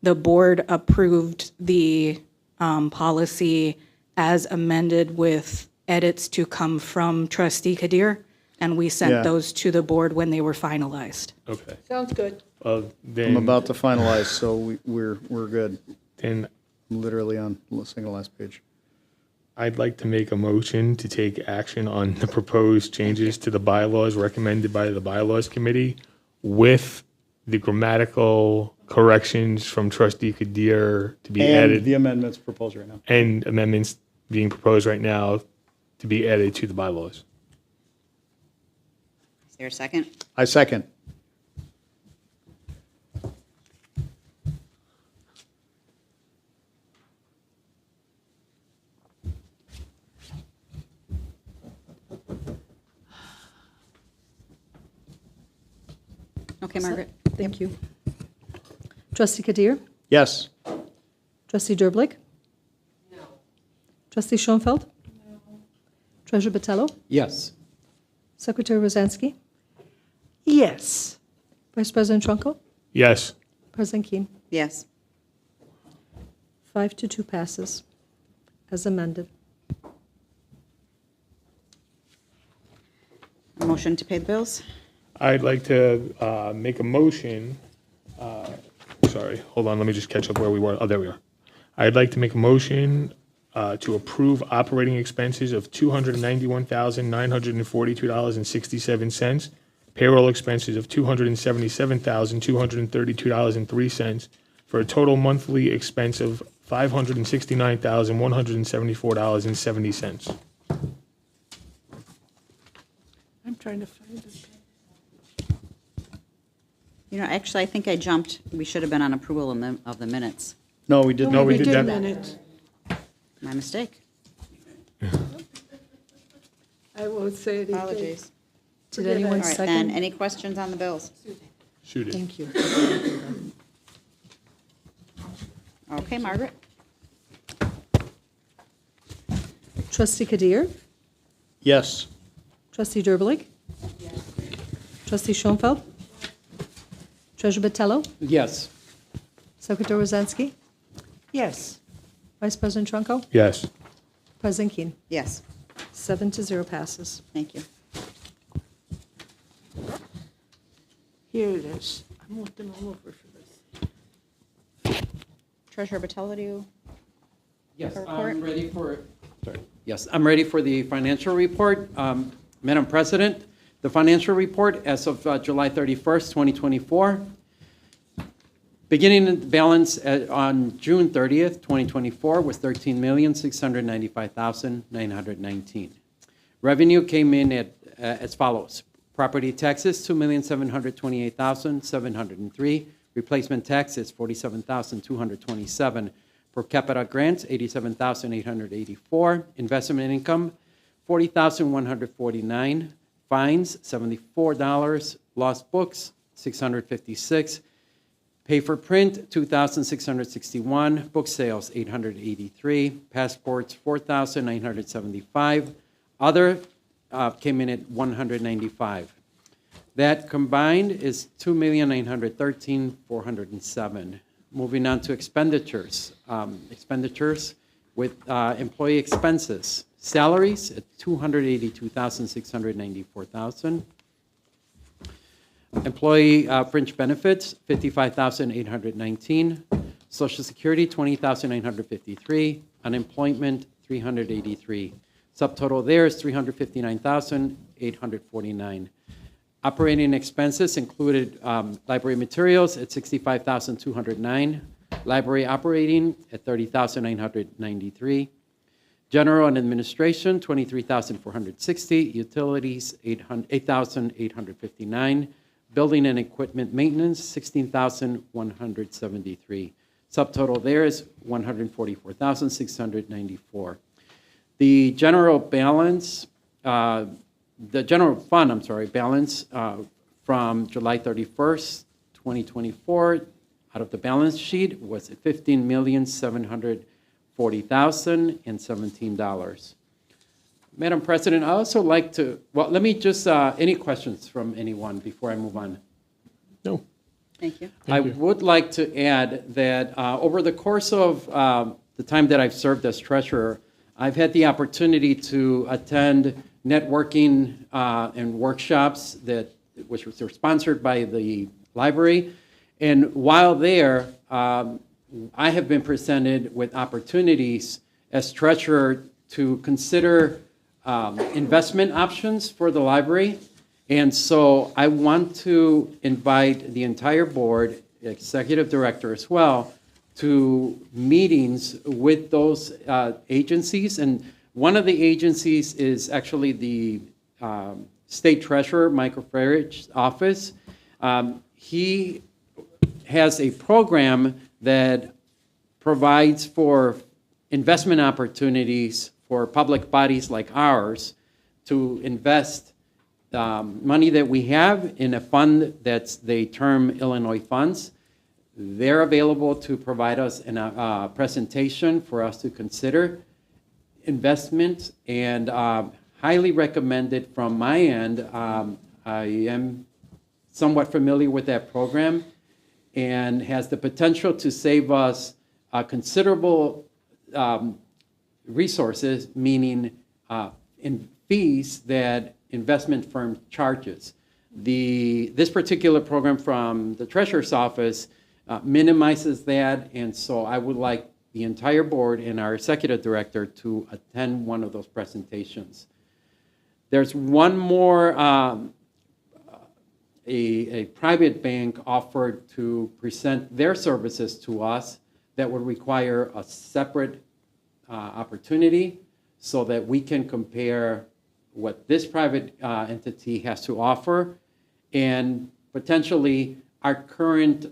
the board approved the policy as amended with edits to come from trustee Kadir, and we Yeah. sent those to the board when they were finalized. Okay. Sounds good. I'm Then, about to finalize, so we're good. then I'm literally on the single last page. I'd like to make a motion to take action on the proposed changes to the bylaws recommended by the bylaws committee with the grammatical corrections from trustee Kadir to be And added, the amendments proposed right now. and amendments being proposed right now to be added to the bylaws. Is there a second? I second. Okay, Margaret. Thank you. Trustee Kadir? Yes. Trustee Derblick? No. Trustee Schoenfeld? Treasurer Botello? Yes. Secretary Rosansky? Yes. Vice President Trunco? Yes. President Keane? Yes. 5-2 passes as amended. A motion to pay the bills? I'd like to make a motion, sorry, hold on, let me just catch up where we were. Oh, there we are. I'd like to make a motion to approve operating expenses of $291,942.67, payroll expenses of $277,232.03, for a total monthly expense of $569,174.70. I'm trying to find it. Actually, I think I jumped. We should have been on approval of the minutes. No, we did No, not. we did that. Minutes. My mistake. I won't say anything. Apologies. Did Forget anyone All right, then, second? any questions on the bills? Shoot it. Thank you. Okay, Margaret? Trustee Kadir? Yes. Trustee Derbelik? Trustee Schoenfeld? Treasurer Botello? Yes. Secretary Rosansky? Yes. Vice President Trunco? Yes. President Keane? Yes, 7-0 passes. thank you. Here it is. I'm looking all over for this. Treasurer Botello, do you? Yes, Report. I'm ready for, sorry. Yes, I'm ready for the financial report. Madam President, the financial report as of July 31st, 2024. Beginning balance on June 30th, 2024 was $13,695,919. Revenue came in at as follows. Property taxes, $2,728,703. Replacement taxes, $47,227. Per capita grants, $87,884. Investment income, $40,149. Fines, $74. Lost books, $656. Pay for print, $2,661. Book sales, $883. Passports, $4,975. Other came in at $195. That combined is $2,913,407. Moving on to expenditures. Expenditures with employee expenses. Salaries at $282,694,000. Employee fringe benefits, $55,819. Social Security, $20,953. Unemployment, $383. Subtotal there is $359,849. Operating expenses included library materials at $65,209. Library operating at $30,993. General and administration, $23,460. Utilities, $8,859. Building and equipment maintenance, $16,173. Subtotal there is $144,694. The general balance, the general fund, balance from July 31st, 2024, out of the balance sheet was $15,740,017. Madam President, I also like to, well, let me just, any questions from anyone before I move on? No. Thank you. I would like to add that over the course of the time that I've served as treasurer, I've had the opportunity to attend networking and workshops which were sponsored by the library. And while there, I have been presented with opportunities as treasurer to consider investment options for the library. And so I want to invite the entire board, executive director as well, to meetings with those agencies. And one of the agencies is actually the State Treasurer, Michael Farrage's office. He has a program that provides for investment opportunities for public bodies like ours to invest money that we have in a fund that's they term Illinois funds. They're available to provide us a presentation for us to consider. investment and highly recommended from my end. I am somewhat familiar with that program and has the potential to save us considerable resources, meaning in fees that investment firm charges. This particular program from the Treasurer's Office minimizes that, and so I would like the entire board and our executive director to attend one of those presentations. There's one more, a private bank offered to present their services to us that would require a separate opportunity so that we can compare what this private entity has to offer and potentially our current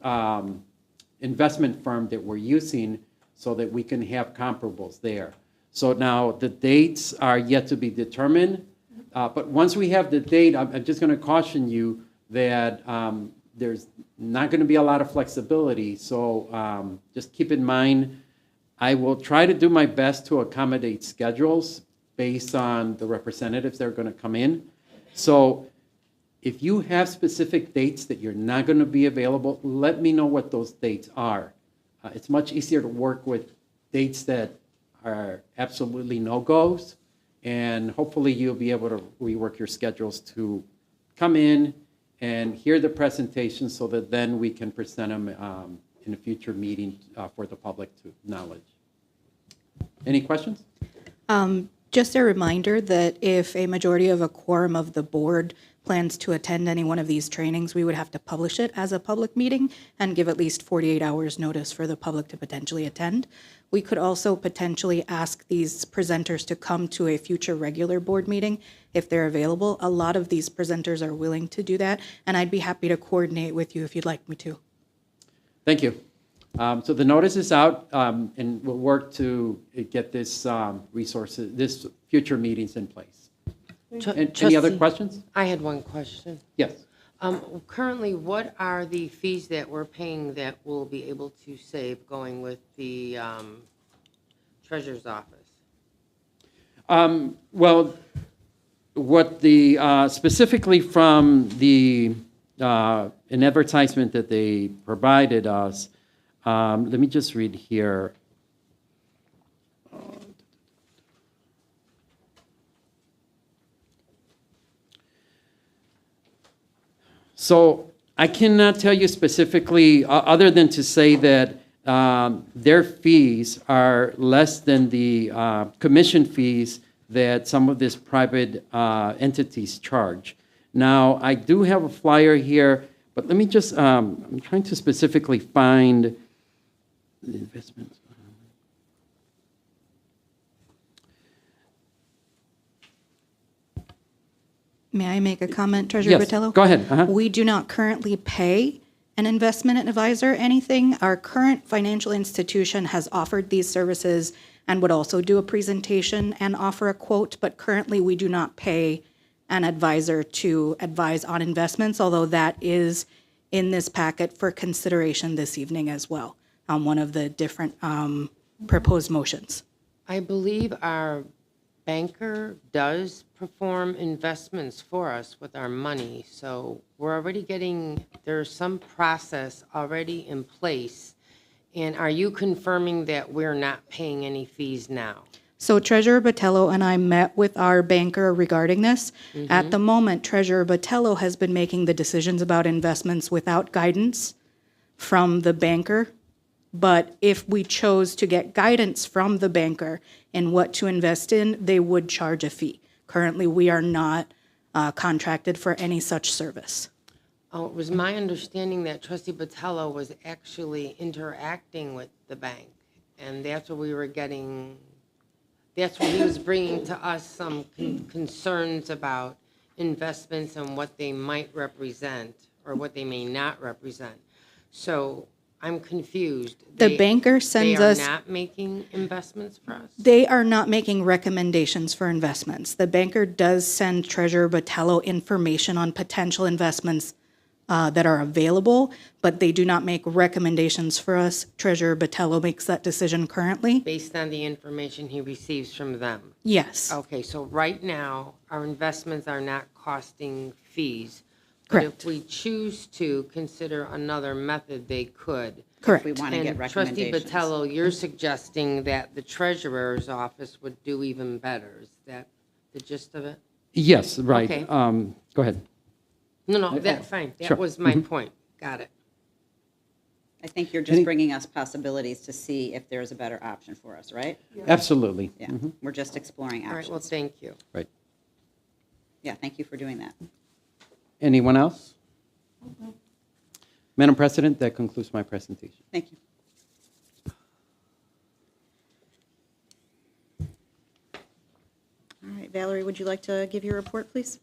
investment firm that we're using so that we can have comparables there. So now the dates are yet to be determined, but once we have the date, I'm just going to caution you that there's not going to be a lot of flexibility. So just keep in mind, I will try to do my best to accommodate schedules based on the representatives that are going to come in. So if you have specific dates that you're not going to be available, let me know what those dates are. It's much easier to work with dates that are absolutely no-goes, and hopefully you'll be able to rework your schedules to come in and hear the presentation so that then we can present them in a future meeting for the public to knowledge. Any questions? Just a reminder that if a majority of a quorum of the board plans to attend any one of these trainings, we would have to publish it as a public meeting and give at least 48 hours notice for the public to potentially attend. We could also potentially ask these presenters to come to a future regular board meeting if they're available. A lot of these presenters are willing to do that, and I'd be happy to coordinate with you if you'd like me to. Thank you. So the notice is out, and we'll work to get this resources, this future meetings in place. Any other questions? I had one question. Yes. Currently, what are the fees that we're paying that we'll be able to save going with the Treasurer's Office? Well, what the specifically from the an advertisement that they provided us. Let me just read here. So I cannot tell you specifically, other than to say that their fees are less than the commission fees that some of these private entities charge. Now, I do have a flyer here, but let me just, I'm trying to specifically find the investments. May I make a comment, Treasurer Yes, Botello? go ahead. We do not currently pay an investment advisor anything. Our current financial institution has offered these services and would also do a presentation and offer a quote, but currently we do not pay an advisor to advise on investments, although that is in this packet for consideration this evening as well, on one of the different proposed motions. I believe our banker does perform investments for us with our money, so we're already getting, there's some process already in place. And are you confirming that we're not paying any fees now? So Treasurer Botello and I met with our banker regarding this. At the moment, Treasurer Botello has been making the decisions about investments without guidance from the banker. But if we chose to get guidance from the banker in what to invest in, they would charge a fee. Currently, we are not contracted for any such service. Oh, it was my understanding that Trustee Botello was actually interacting with the bank, and that's what we were getting, that's what he was bringing to us, some concerns about investments and what they might represent or what they may not represent. So I'm confused. The banker sends us. They are not making investments for us? They are not making recommendations for investments. The banker does send Treasurer Botello information on potential investments that are available, but they do not make recommendations for us. Treasurer Botello makes that decision currently. Based on the information he receives from them. Yes, Okay, so right now, our investments are not costing fees. Correct. But if we choose to consider another method, they could. correct. We want to get And Trustee recommendations. Botello, you're suggesting that the treasurer's office would do even better. Is that the gist of it? Yes, right. Okay. Go ahead. No, that's fine. Sure. That was my point. Got it. I think you're just bringing us possibilities to see if there's a better option for us, right? Absolutely. Yeah, we're just exploring All right, well, options. thank you. Right. Yeah, thank you for doing that. Anyone else? Madam President, that concludes my presentation. Thank you. All right, Valerie, would you like to give your report, please?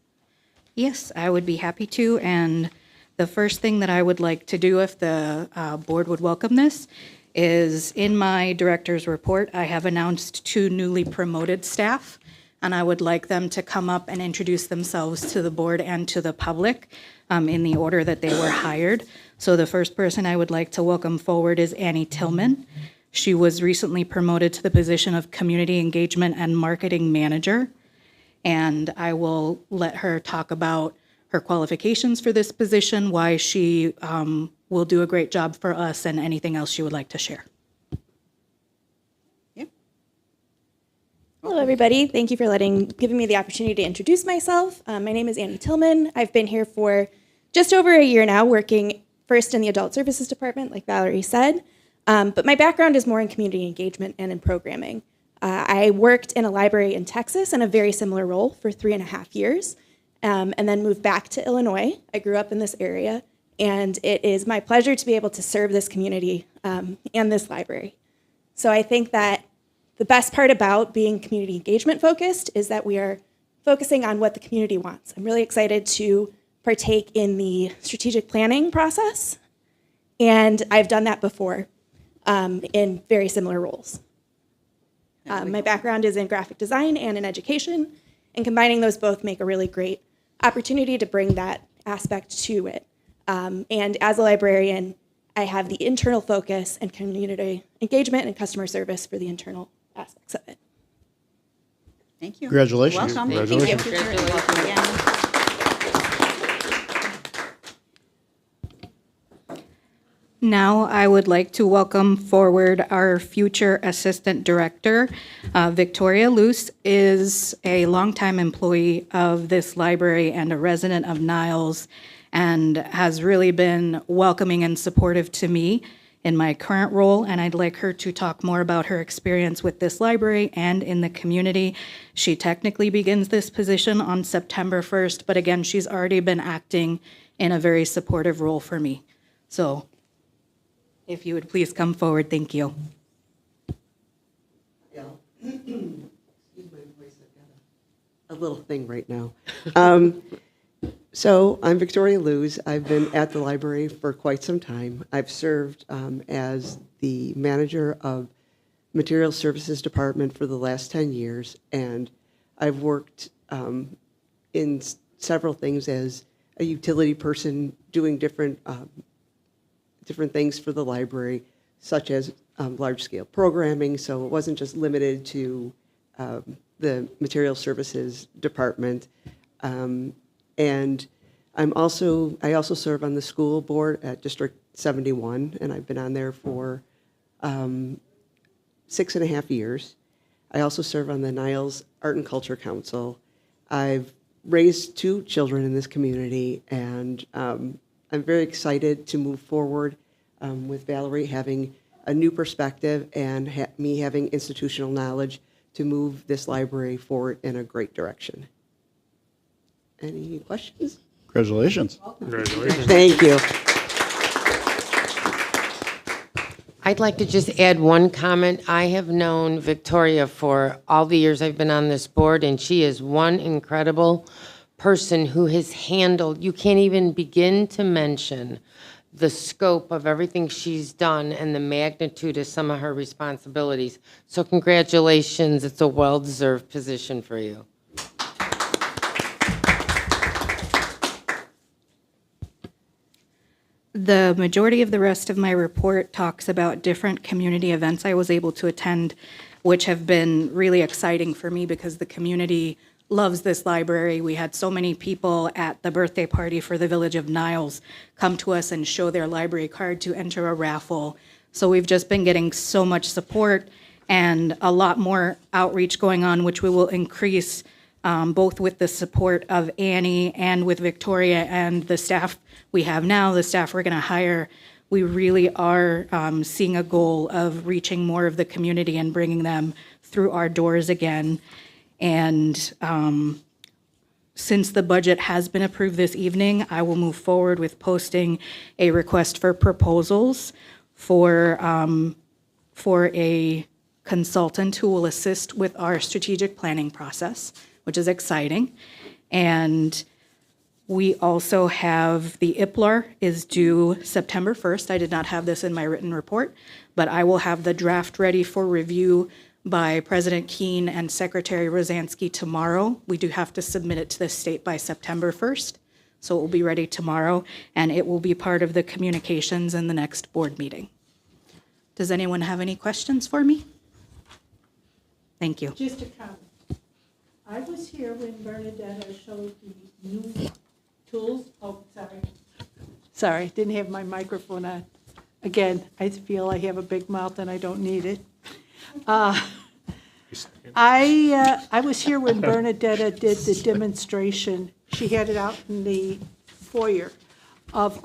Yes, I would be happy to. And the first thing that I would like to do, if the board would welcome this, is in my director's report, I have announced 2 newly promoted staff, and I would like them to come up and introduce themselves to the board and to the public in the order that they were hired. So the first person I would like to welcome forward is Annie Tillman. She was recently promoted to the position of Community Engagement and Marketing Manager. And I will let her talk about her qualifications for this position, why she will do a great job for us, and anything else she would like to share. Yep. Hello, everybody. Thank you for giving me the opportunity to introduce myself. My name is Annie Tillman. I've been here for just over a year now, working first in the Adult Services Department, like Valerie said. But my background is more in community engagement and in programming. I worked in a library in Texas in a very similar role for 3.5 years, and then moved back to Illinois. I grew up in this area, and it is my pleasure to be able to serve this community and this library. So I think that the best part about being community engagement focused is that we are focusing on what the community wants. I'm really excited to partake in the strategic planning process, and I've done that before in very similar roles. My background is in graphic design and in education, and combining those both make a really great opportunity to bring that aspect to it. And as a librarian, I have the internal focus and community engagement and customer service for the internal aspects of it. Thank you. Congratulations. Welcome. Congratulations. Thank you. And welcome again. Now, I would like to welcome forward our future Assistant Director. Victoria Luce is a longtime employee of this library and a resident of Niles, and has really been welcoming and supportive to me in my current role, and I'd like her to talk more about her experience with this library and in the community. She technically begins this position on September 1st, but again, she's already been acting in a very supportive role for me. So if you would please come forward, thank you. Excuse my voice, I've got a little thing right now. So I'm Victoria Luz. I've been at the library for quite some time. I've served as the manager of Material Services Department for the last 10 years, and I've worked in several things as a utility person, doing different things for the library, such as large-scale programming, so it wasn't just limited to the Material Services Department. And I also serve on the school board at District 71, and I've been on there for 6.5 years. I also serve on the Niles Art and Culture Council. I've raised 2 children in this community, and I'm very excited to move forward with Valerie having a new perspective and me having institutional knowledge to move this library forward in a great direction. Any questions? Congratulations. Congratulations. Thank you. I'd like to just add one comment. I have known Victoria for all the years I've been on this board, and she is one incredible person who has handled, you can't even begin to mention the scope of everything she's done and the magnitude of some of her responsibilities. So congratulations. It's a well-deserved position for you. The majority of the rest of my report talks about different community events I was able to attend, which have been really exciting for me because the community loves this library. We had so many people at the birthday party for the Village of Niles come to us and show their library card to enter a raffle. So we've just been getting so much support and a lot more outreach going on, which we will increase both with the support of Annie and with Victoria and the staff we have now, the staff we're going to hire. We really are seeing a goal of reaching more of the community and bringing them through our doors again. And since the budget has been approved this evening, I will move forward with posting a request for proposals for a consultant who will assist with our strategic planning process, which is exciting. And we also have the IPLAR is due September 1st. I did not have this in my written report, but I will have the draft ready for review by President Keene and Secretary Rosansky tomorrow. We do have to submit it to the state by September 1st, so it will be ready tomorrow, and it will be part of the communications in the next board meeting. Does anyone have any questions for me? Thank you. Just a comment. I was here when Bernadetta showed the new tools. Oh, sorry. Sorry, didn't have my microphone on. Again, I feel I have a big mouth and I don't need it. I was here when Bernadetta did the demonstration. She had it out in the foyer of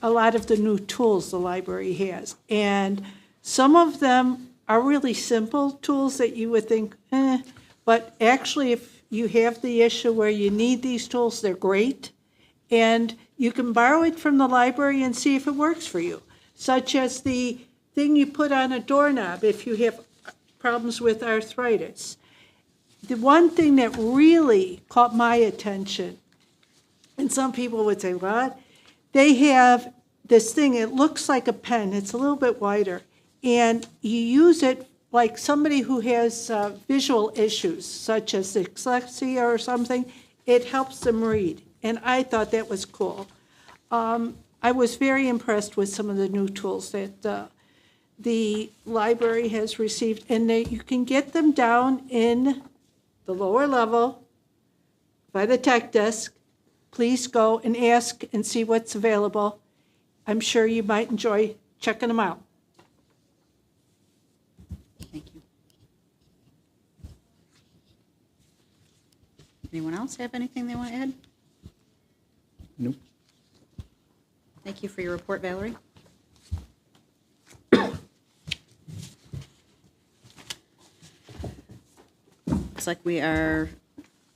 a lot of the new tools the library has. And some of them are really simple tools that you would think, but actually if you have the issue where you need these tools, they're great. And you can borrow it from the library and see if it works for you, such as the thing you put on a doorknob if you have problems with arthritis. The one thing that really caught my attention, and some people would say, what? They have this thing, it looks like a pen, it's a little bit wider, and you use it like somebody who has visual issues, such as dyslexia or something, it helps them read. And I thought that was cool. I was very impressed with some of the new tools that the library has received, and you can get them down in the lower level by the tech desk. Please go and ask and see what's available. I'm sure you might enjoy checking them out. Thank you. Anyone else have anything they want to add? Nope. Thank you for your report, Valerie. Looks like we are,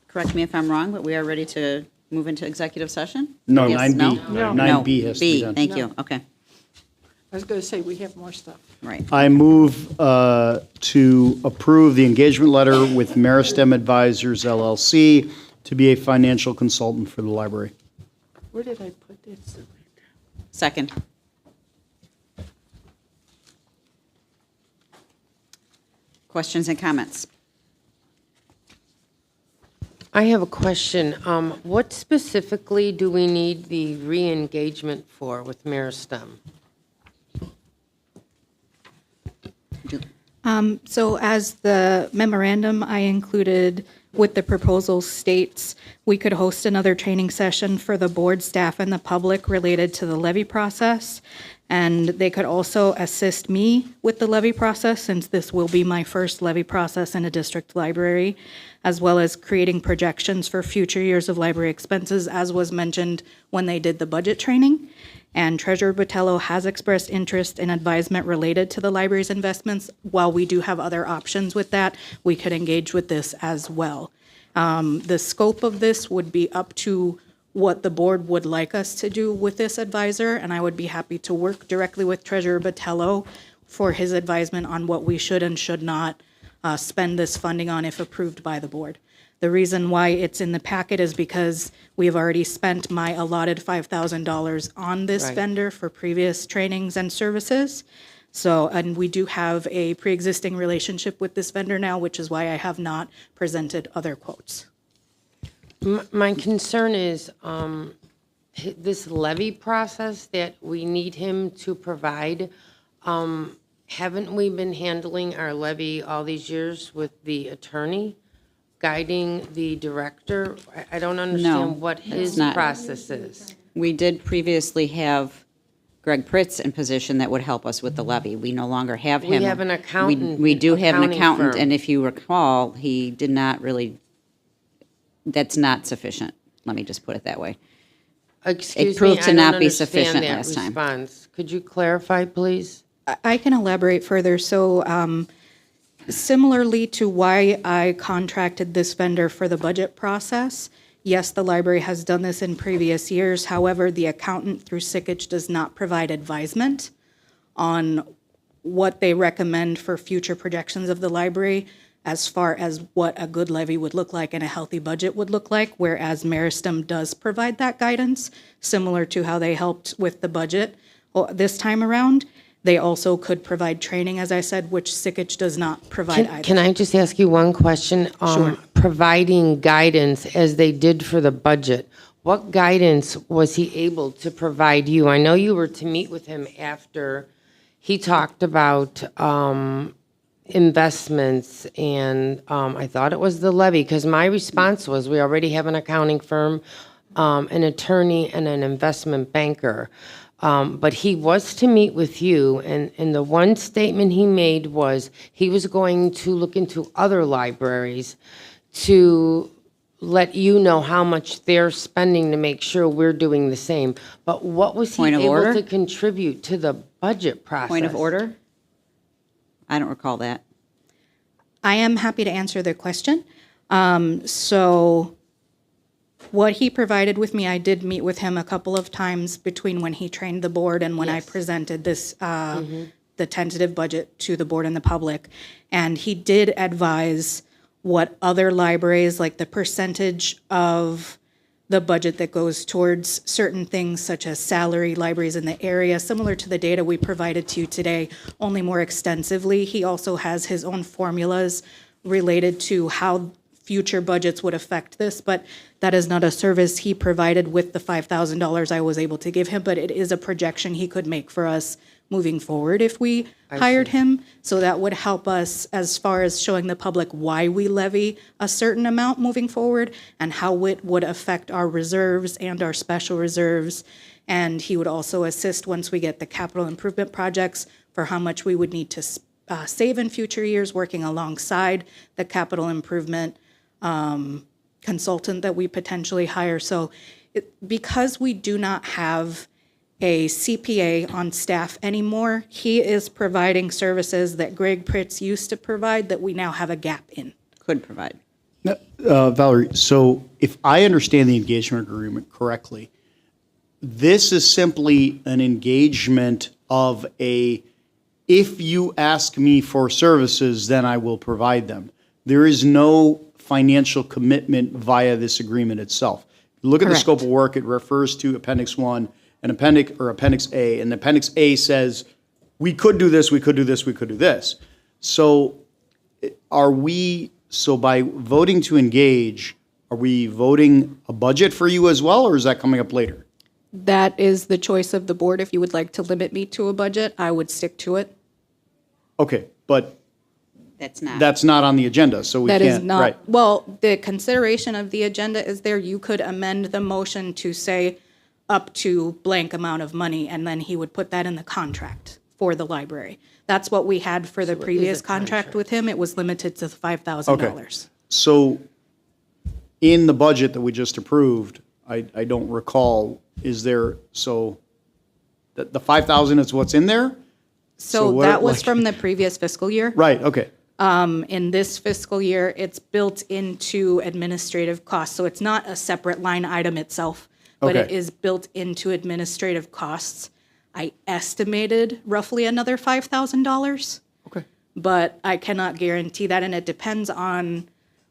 correct me if I'm wrong, but we are ready to move into executive session? No, Yes, 9B. No? 9B has to be done. Thank you, okay, I was going to say, we have more stuff. right. I move to approve the engagement letter with Meristem Advisors LLC to be a financial consultant for the library. Where did I put this? Second. Questions and comments? I have a question. What specifically do we need the re-engagement for with Meristem? So as the memorandum I included with the proposal states, we could host another training session for the board staff and the public related to the levy process. And they could also assist me with the levy process, since this will be my first levy process in a district library, as well as creating projections for future years of library expenses, as was mentioned when they did the budget training. And Treasurer Botello has expressed interest in advisement related to the library's investments. While we do have other options with that, we could engage with this as well. The scope of this would be up to what the board would like us to do with this advisor, and I would be happy to work directly with Treasurer Botello for his advisement on what we should and should not spend this funding on if approved by the board. The reason why it's in the packet is because we've already spent my allotted $5,000 on this Right. vendor for previous trainings and services. So, and we do have a pre-existing relationship with this vendor now, which is why I have not presented other quotes. My concern is, this levy process that we need him to provide, haven't we been handling our levy all these years with the attorney guiding the director? I don't understand what his not. process is. We did previously have Greg Pritz in position that would help us with the levy. We no longer have him. We have an accountant. We do have an accounting accountant, firm. and if you recall, he did not really, that's not sufficient. Let me just put it that way. Excuse proved me, to I not don't be understand sufficient that last time. response. Could you clarify, please? I can elaborate further. So similarly to why I contracted this vendor for the budget process, yes, the library has done this in previous years. However, the accountant through Sickage does not provide advisement on what they recommend for future projections of the library as far as what a good levy would look like and a healthy budget would look like, whereas Meristem does provide that guidance, similar to how they helped with the budget this time around. They also could provide training, as I said, which Sickage does not provide either. Can I just ask you one question? Sure. Providing guidance as they did for the budget, what guidance was he able to provide you? I know you were to meet with him after he talked about investments, and I thought it was the levy, because my response was, we already have an accounting firm, an attorney, and an investment banker. But he was to meet with you, and the one statement he made was he was going to look into other libraries to let you know how much they're spending to make sure we're doing the same. But what was he Point of able order? to contribute to the budget process? Point of order? I don't recall that. I am happy to answer the question. So what he provided with me, I did meet with him a couple of times between when he trained the board and when I presented this, the tentative budget to the board and the public. And he did advise what other libraries, like the percentage of the budget that goes towards certain things such as salary, libraries in the area, similar to the data we provided to you today, only more extensively. He also has his own formulas related to how future budgets would affect this, but that is not a service he provided with the $5,000 I was able to give him, but it is a projection he could make for us moving forward if we hired him. So that would help us as far as showing the public why we levy a certain amount moving forward and how it would affect our reserves and our special reserves. And he would also assist once we get the capital improvement projects for how much we would need to save in future years, working alongside the capital improvement consultant that we potentially hire. So because we do not have a CPA on staff anymore, he is providing services that Greg Pritz used to provide that we now have a gap in. Could provide. Valerie, so if I understand the engagement agreement correctly, this is simply an engagement of if you ask me for services, then I will provide them. There is no financial commitment via this agreement itself. Look at the Correct. scope of work, it refers to Appendix 1 and Appendix A, and Appendix A says, we could do this, we could do this, we could do this. So so by voting to engage, are we voting a budget for you as well, or is that coming up later? That is the choice of the board. If you would like to limit me to a budget, I would stick to it. Okay, but That's not on the agenda, so we That can't. is not, right. well, the consideration of the agenda is there. You could amend the motion to say up to blank amount of money, and then he would put that in the contract for the library. That's what we had for the previous contract with him. It was limited to $5,000. So in the budget that we just approved, I don't recall, is there, so the 5,000 is what's in there? So what- that was like- from the previous fiscal year. Right, okay. In this fiscal year, it's built into administrative costs. So it's not a separate line item itself, but it Okay. is built into administrative costs. I estimated roughly another $5,000. Okay. But I cannot guarantee that, and it depends on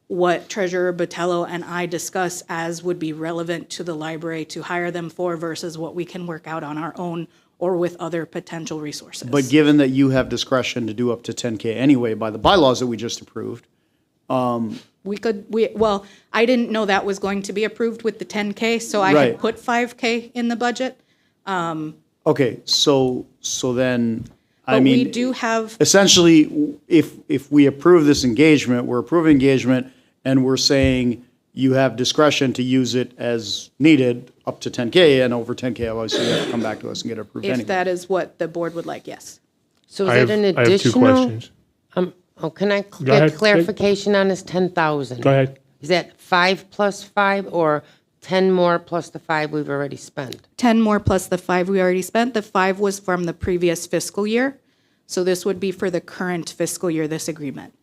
what Treasurer Botello and I discuss as would be relevant to the library to hire them for versus what we can work out on our own or with other potential resources. But given that you have discretion to do up to 10K anyway by the bylaws that we just approved, Well, I didn't know that was going to be approved with the 10K, so I Right. had put 5K in the budget. Okay, so then, I But we mean, do have, essentially, if we approve this engagement, we're approving engagement, and we're saying you have discretion to use it as needed, up to 10K, and over 10K, obviously, you have to come back to us and get it approved if anyway. that is what the board would like, yes. So I is have, it an I have two additional? questions. Can I Go ahead. get clarification on this 10,000? Go ahead. Is that 5 plus 5 or 10 more plus the 5 we've already spent? 10 more plus the 5 we already spent. The 5 was from the previous fiscal year. So this would be for the current fiscal year, this agreement.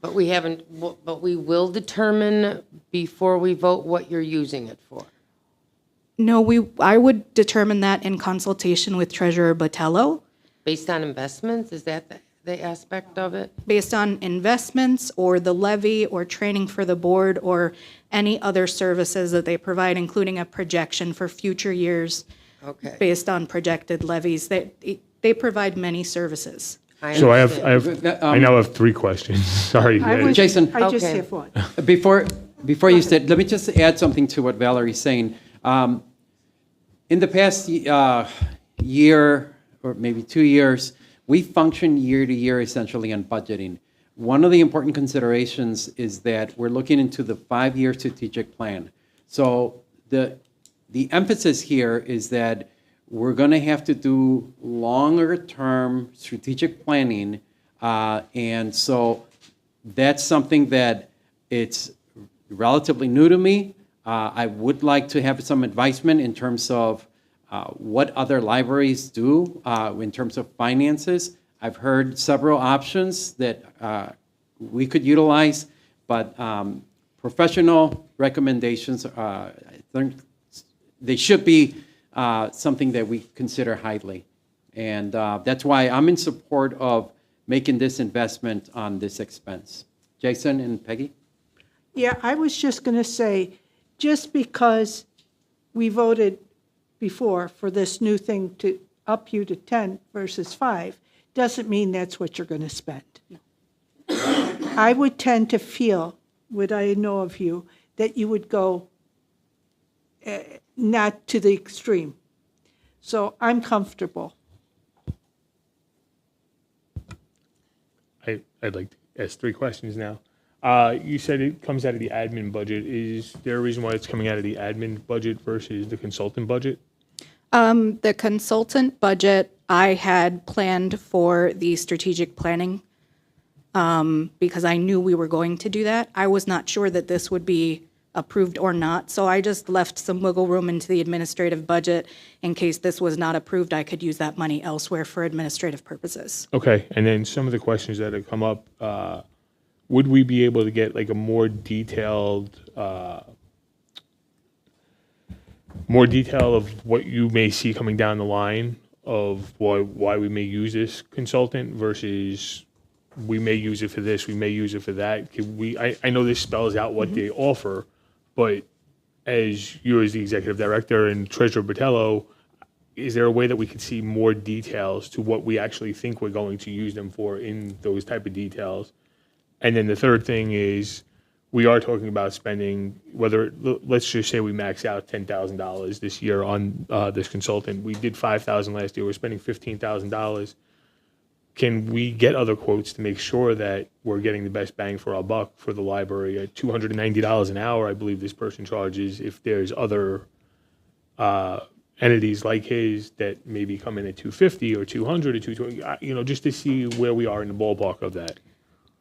But we haven't, but we will determine before we vote what you're using it for. No, I would determine that in consultation with Treasurer Botello, Based on investments, is that the aspect of it? based on investments or the levy or training for the board or any other services that they provide, including a projection for future years Okay. based on projected levies. They provide many services. So I understand. now have three questions. Sorry. Jason. I just Okay. have one. Before you said, let me just add something to what Valerie's saying. In the past year, or maybe 2 years, we function year to year essentially on budgeting. One of the important considerations is that we're looking into the 5-year strategic plan. So the emphasis here is that we're going to have to do longer term strategic planning. And so that's something that it's relatively new to me. I would like to have some advisement in terms of what other libraries do in terms of finances. I've heard several options that we could utilize, but professional recommendations, I think they should be something that we consider highly. And that's why I'm in support of making this investment on this expense. Jason and Peggy? Yeah, I was just going to say, just because we voted before for this new thing to up you to 10 versus 5, doesn't mean that's what you're going to spend. I would tend to feel, what I know of you, that you would go not to the extreme. So I'm comfortable. I'd like to ask three questions now. You said it comes out of the admin budget. Is there a reason why it's coming out of the admin budget versus the consultant budget? The consultant budget, I had planned for the strategic planning because I knew we were going to do that. I was not sure that this would be approved or not, so I just left some wiggle room into the administrative budget in case this was not approved. I could use that money elsewhere for administrative purposes. Okay, and then some of the questions that have come up, would we be able to get like a more detail of what you may see coming down the line of why we may use this consultant versus we may use it for this, we may use it for that? I know this spells out what they offer, but as you as the executive director and Treasurer Botello, is there a way that we could see more details to what we actually think we're going to use them for in those type of details? And then the third thing is, we are talking about spending, let's just say we max out $10,000 this year on this consultant. We did $5,000 last year. We're spending $15,000. Can we get other quotes to make sure that we're getting the best bang for our buck for the library? At $290 an hour, I believe this person charges. If there's other entities like his that maybe come in at $250 or $200 or $220, just to see where we are in the ballpark of that.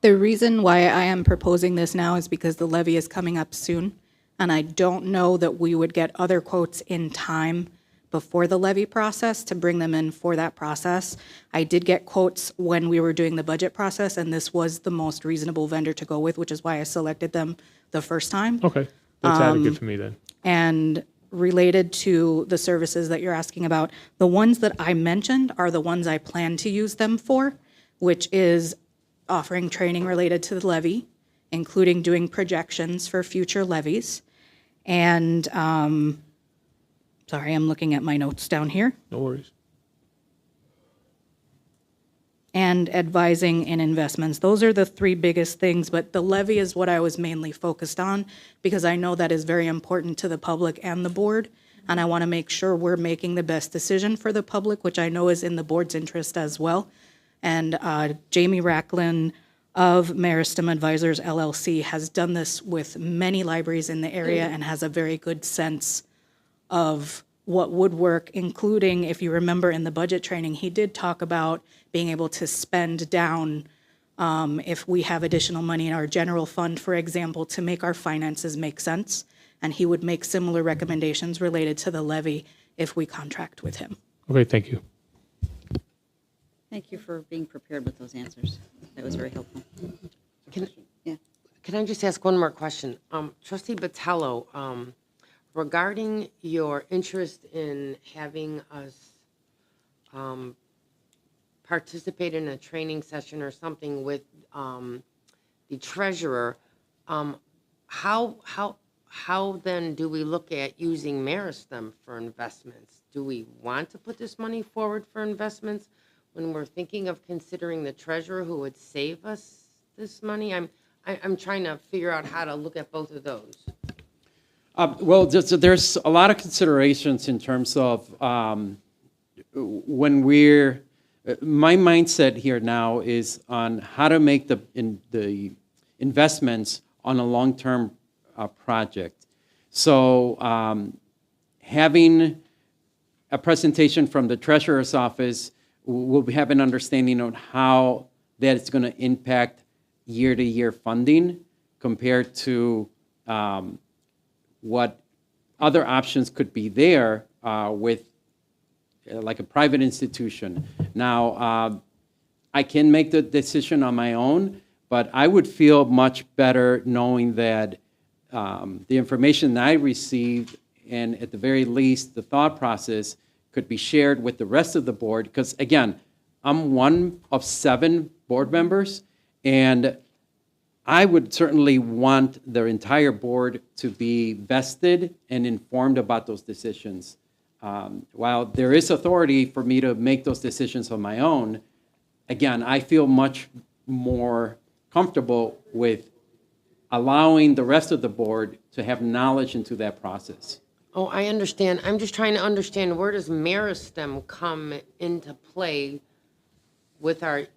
The reason why I am proposing this now is because the levy is coming up soon, and I don't know that we would get other quotes in time before the levy process to bring them in for that process. I did get quotes when we were doing the budget process, and this was the most reasonable vendor to go with, which is why I selected them the first time. Okay, that's adequate for me then. And related to the services that you're asking about, the ones that I mentioned are the ones I plan to use them for, which is offering training related to the levy, including doing projections for future levies. And, sorry, I'm looking at my notes down here. No worries. and advising in investments. Those are the three biggest things, but the levy is what I was mainly focused on because I know that is very important to the public and the board, and I want to make sure we're making the best decision for the public, which I know is in the board's interest as well. And Jamie Racklin of Meristem Advisors LLC has done this with many libraries in the area and has a very good sense of what would work, including, if you remember in the budget training, he did talk about being able to spend down if we have additional money in our general fund, for example, to make our finances make sense. And he would make similar recommendations related to the levy if we contract with him. Okay, thank you. Thank you for being prepared with those answers. That was very helpful. Can I just ask one more question? Trustee Botello, regarding your interest in having us participate in a training session or something with the treasurer, how then do we look at using Meristem for investments? Do we want to put this money forward for investments when we're thinking of considering the treasurer who would save us this money? I'm trying to figure out how to look at both of those. Well, there's a lot of considerations in terms of when we're, my mindset here now is on how to make the investments on a long-term project. So having a presentation from the treasurer's office, we'll have an understanding on how that's going to impact year-to-year funding compared to what other options could be there with like a private institution. Now, I can make the decision on my own, but I would feel much better knowing that the information that I received and at the very least the thought process could be shared with the rest of the board. Because again, I'm one of 7 board members, and I would certainly want the entire board to be vested and informed about those decisions. While there is authority for me to make those decisions on my own, again, I feel much more comfortable with allowing the rest of the board to have knowledge into that process. Oh, I understand. I'm just trying to understand, where does Meristem come into play with our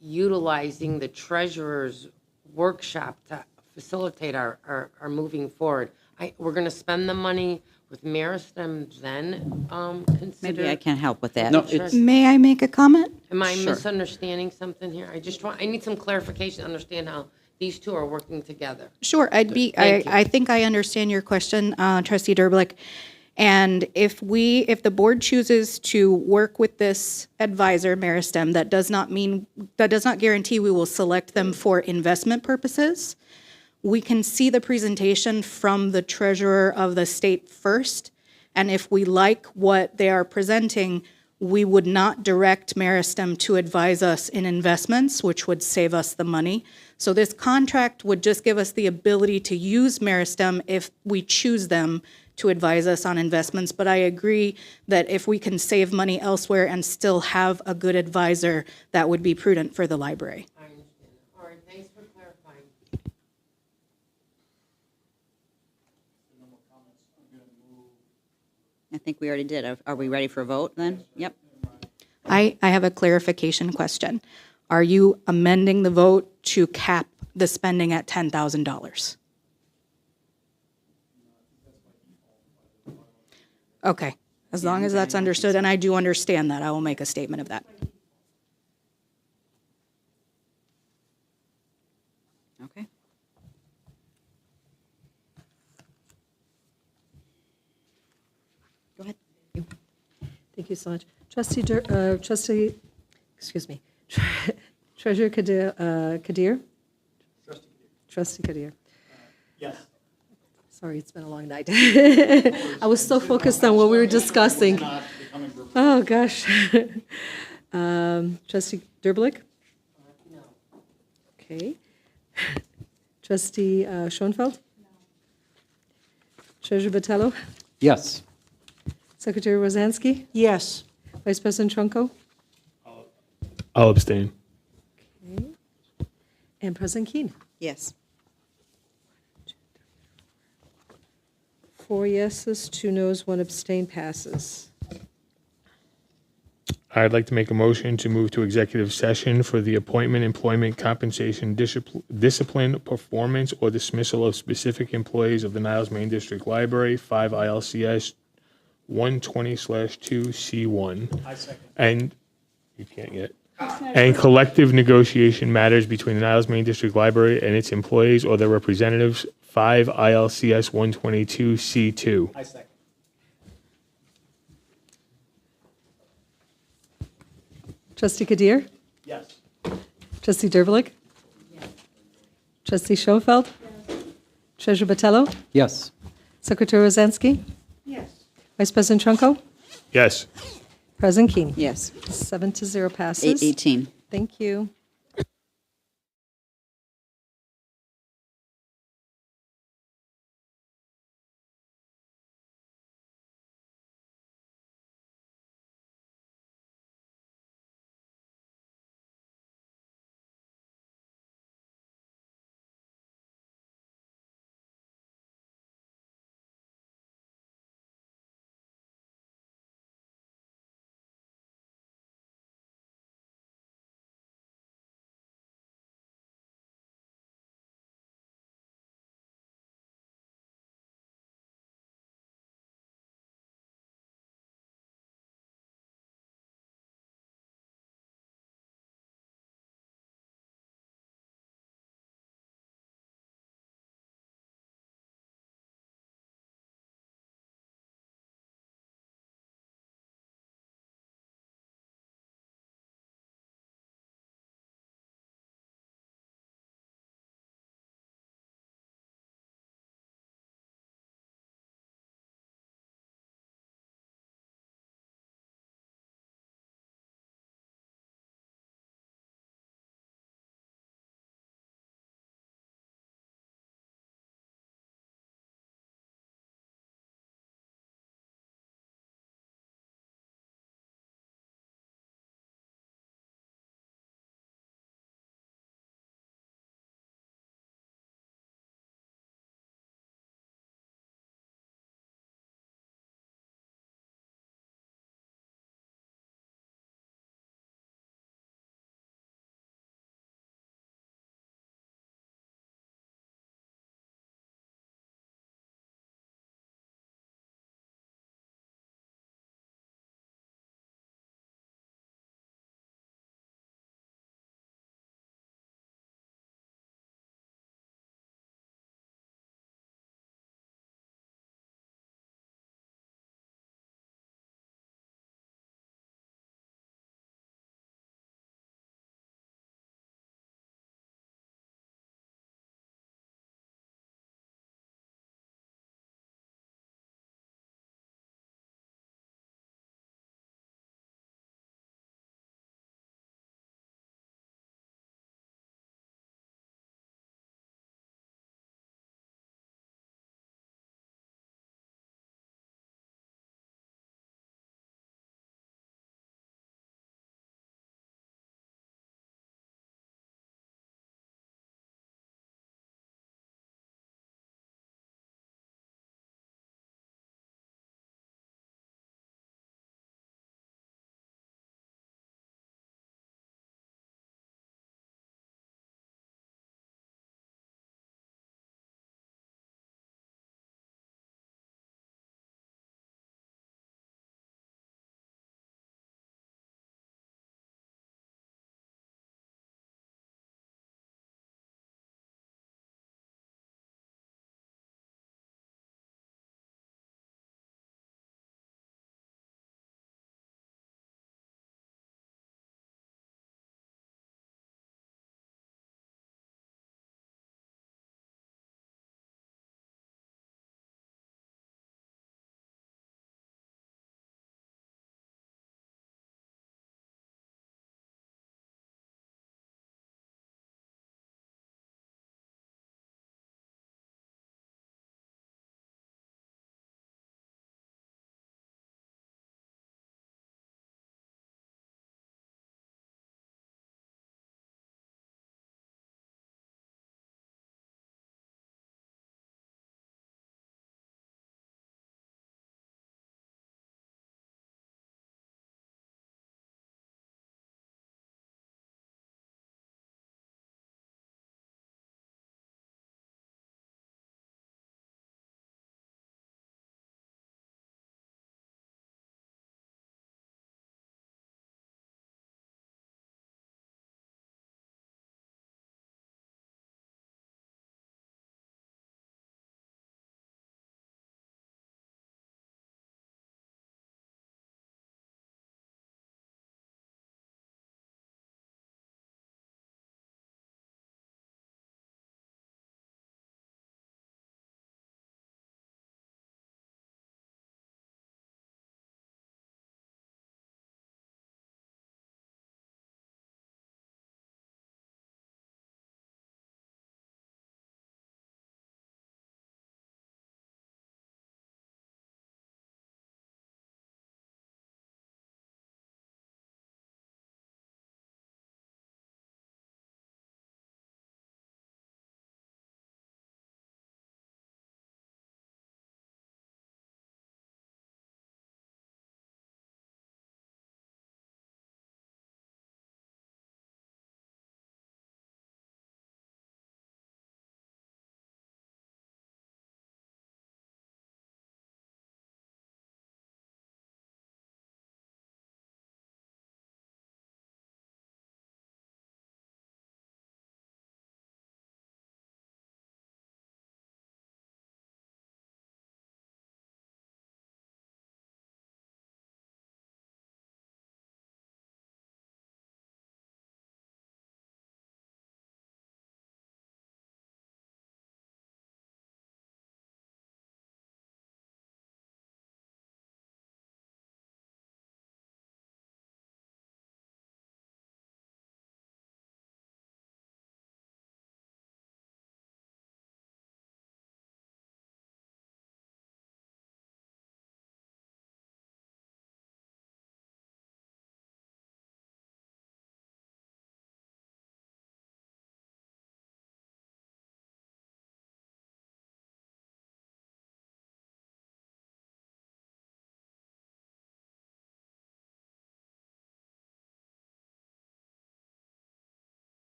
utilizing the treasurer's workshop to facilitate our moving forward? We're going to spend the money with Meristem then consider? Maybe I can help with that. No, it's, May I make a comment? Am I misunderstanding something here? I need some clarification to understand how these two are working together. Sure, Thank you. I think I understand your question, Trustee Derblick. And if the board chooses to work with this advisor, Meristem, that does not guarantee we will select them for investment purposes. We can see the presentation from the treasurer of the state first, and if we like what they are presenting, we would not direct Meristem to advise us in investments, which would save us the money. So this contract would just give us the ability to use Meristem if we choose them to advise us on investments. But I agree that if we can save money elsewhere and still have a good advisor, that would be prudent for the library. I understand. All right, thanks for clarifying. I think we already did. Are we ready for a vote then? Yep. I have a clarification question. Are you amending the vote to cap the spending at $10,000? Okay, as long as that's understood, and I do understand that, I will make a statement of that. Okay. Go ahead. Thank you so much. Treasurer Kadir? Trustee Kadir. Yes. Sorry, it's been a long night. I was so focused on what we were discussing. Oh, gosh. Trustee Derblick? No. Okay. Trustee Schoenfeld? No. Treasurer Botello? yes. Secretary Rosansky? Yes. Vice President Trunco? I'll abstain. And President Keene. Yes. 4 yeses, 2 noes, 1 abstain, passes. I'd like to make a motion to move to executive session for the appointment, employment, compensation, discipline, performance, or dismissal of specific employees of the Niles Main District Library, 5 ILCS 120/2C1. I second. And you can't yet. And collective negotiation matters between the Niles Main District Library and its employees or their representatives, 5 ILCS 122C2. I second. Trustee Kadir? Yes. Trustee Derbelik? Trustee Schoenfeld? Treasurer Botello? Yes. Secretary Rosansky? Yes. Vice President Trunko? Yes. President Keene? Yes. 7-0 passes. 8:18. Thank you.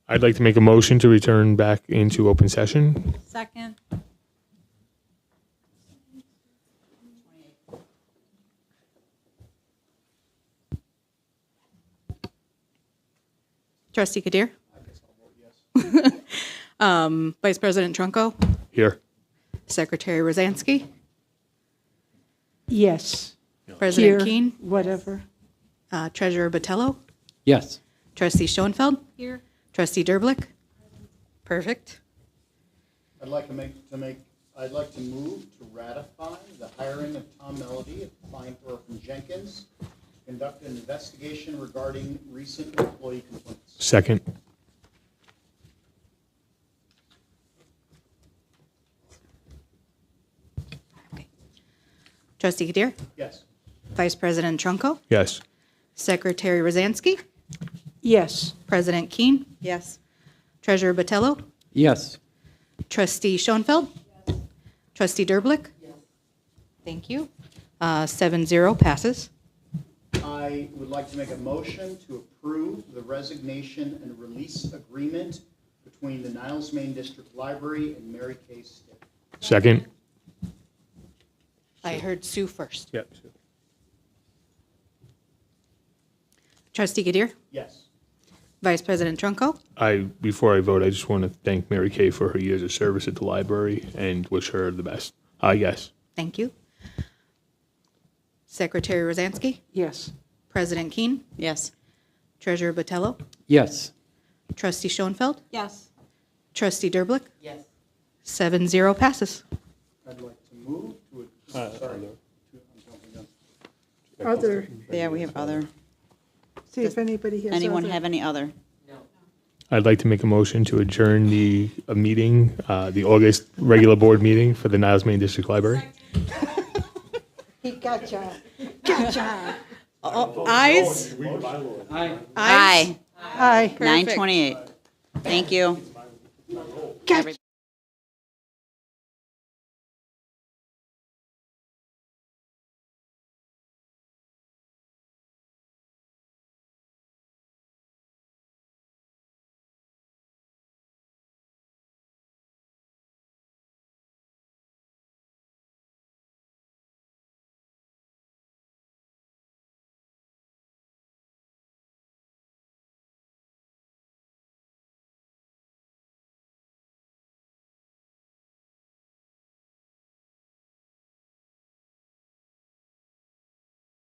I'd like to make a motion to return back into open session. Second. Trustee Kadir? Vice President Trunko? Here. Secretary Rosansky? Yes. President Here, Keen? whatever. Treasurer Botello? Yes. Trustee Schoenfeld? Here. Trustee Derblick? Perfect. I'd like to move to ratify the hiring of Tom Melody of Kleinthorpe and Jenkins to conduct an investigation regarding recent employee complaints. Second. Trustee Kadir? Yes. Vice President Trunko? Yes. Secretary Rosansky? Yes. President Keen? Yes. Treasurer Botello? Yes. Trustee Schoenfeld? Trustee Derblick? Thank you. 7-0 passes. I would like to make a motion to approve the resignation and release agreement between the Niles Main District Library and Mary Kay Stick. Second. I heard Sue first. Yep. Trustee Kadir? Yes. Vice President Trunko? Before I vote, I just want to thank Mary Kay for her years of service at the library and wish her the best. Yes. Thank you. Secretary Rosansky? Yes. President Keen? Yes. Treasurer Botello? Yes. Trustee Schoenfeld? Yes. Trustee Derblick? Yes. 7-0 passes. I'd like to move to Other, Yeah, we have other. see if anybody has Anyone other. have any other? I'd like to make a motion to adjourn the meeting, the August regular board meeting for the Niles Main District Library. He gotcha. Gotcha. Ayes? Aye. Aye. 9:28. Thank you. Gotcha.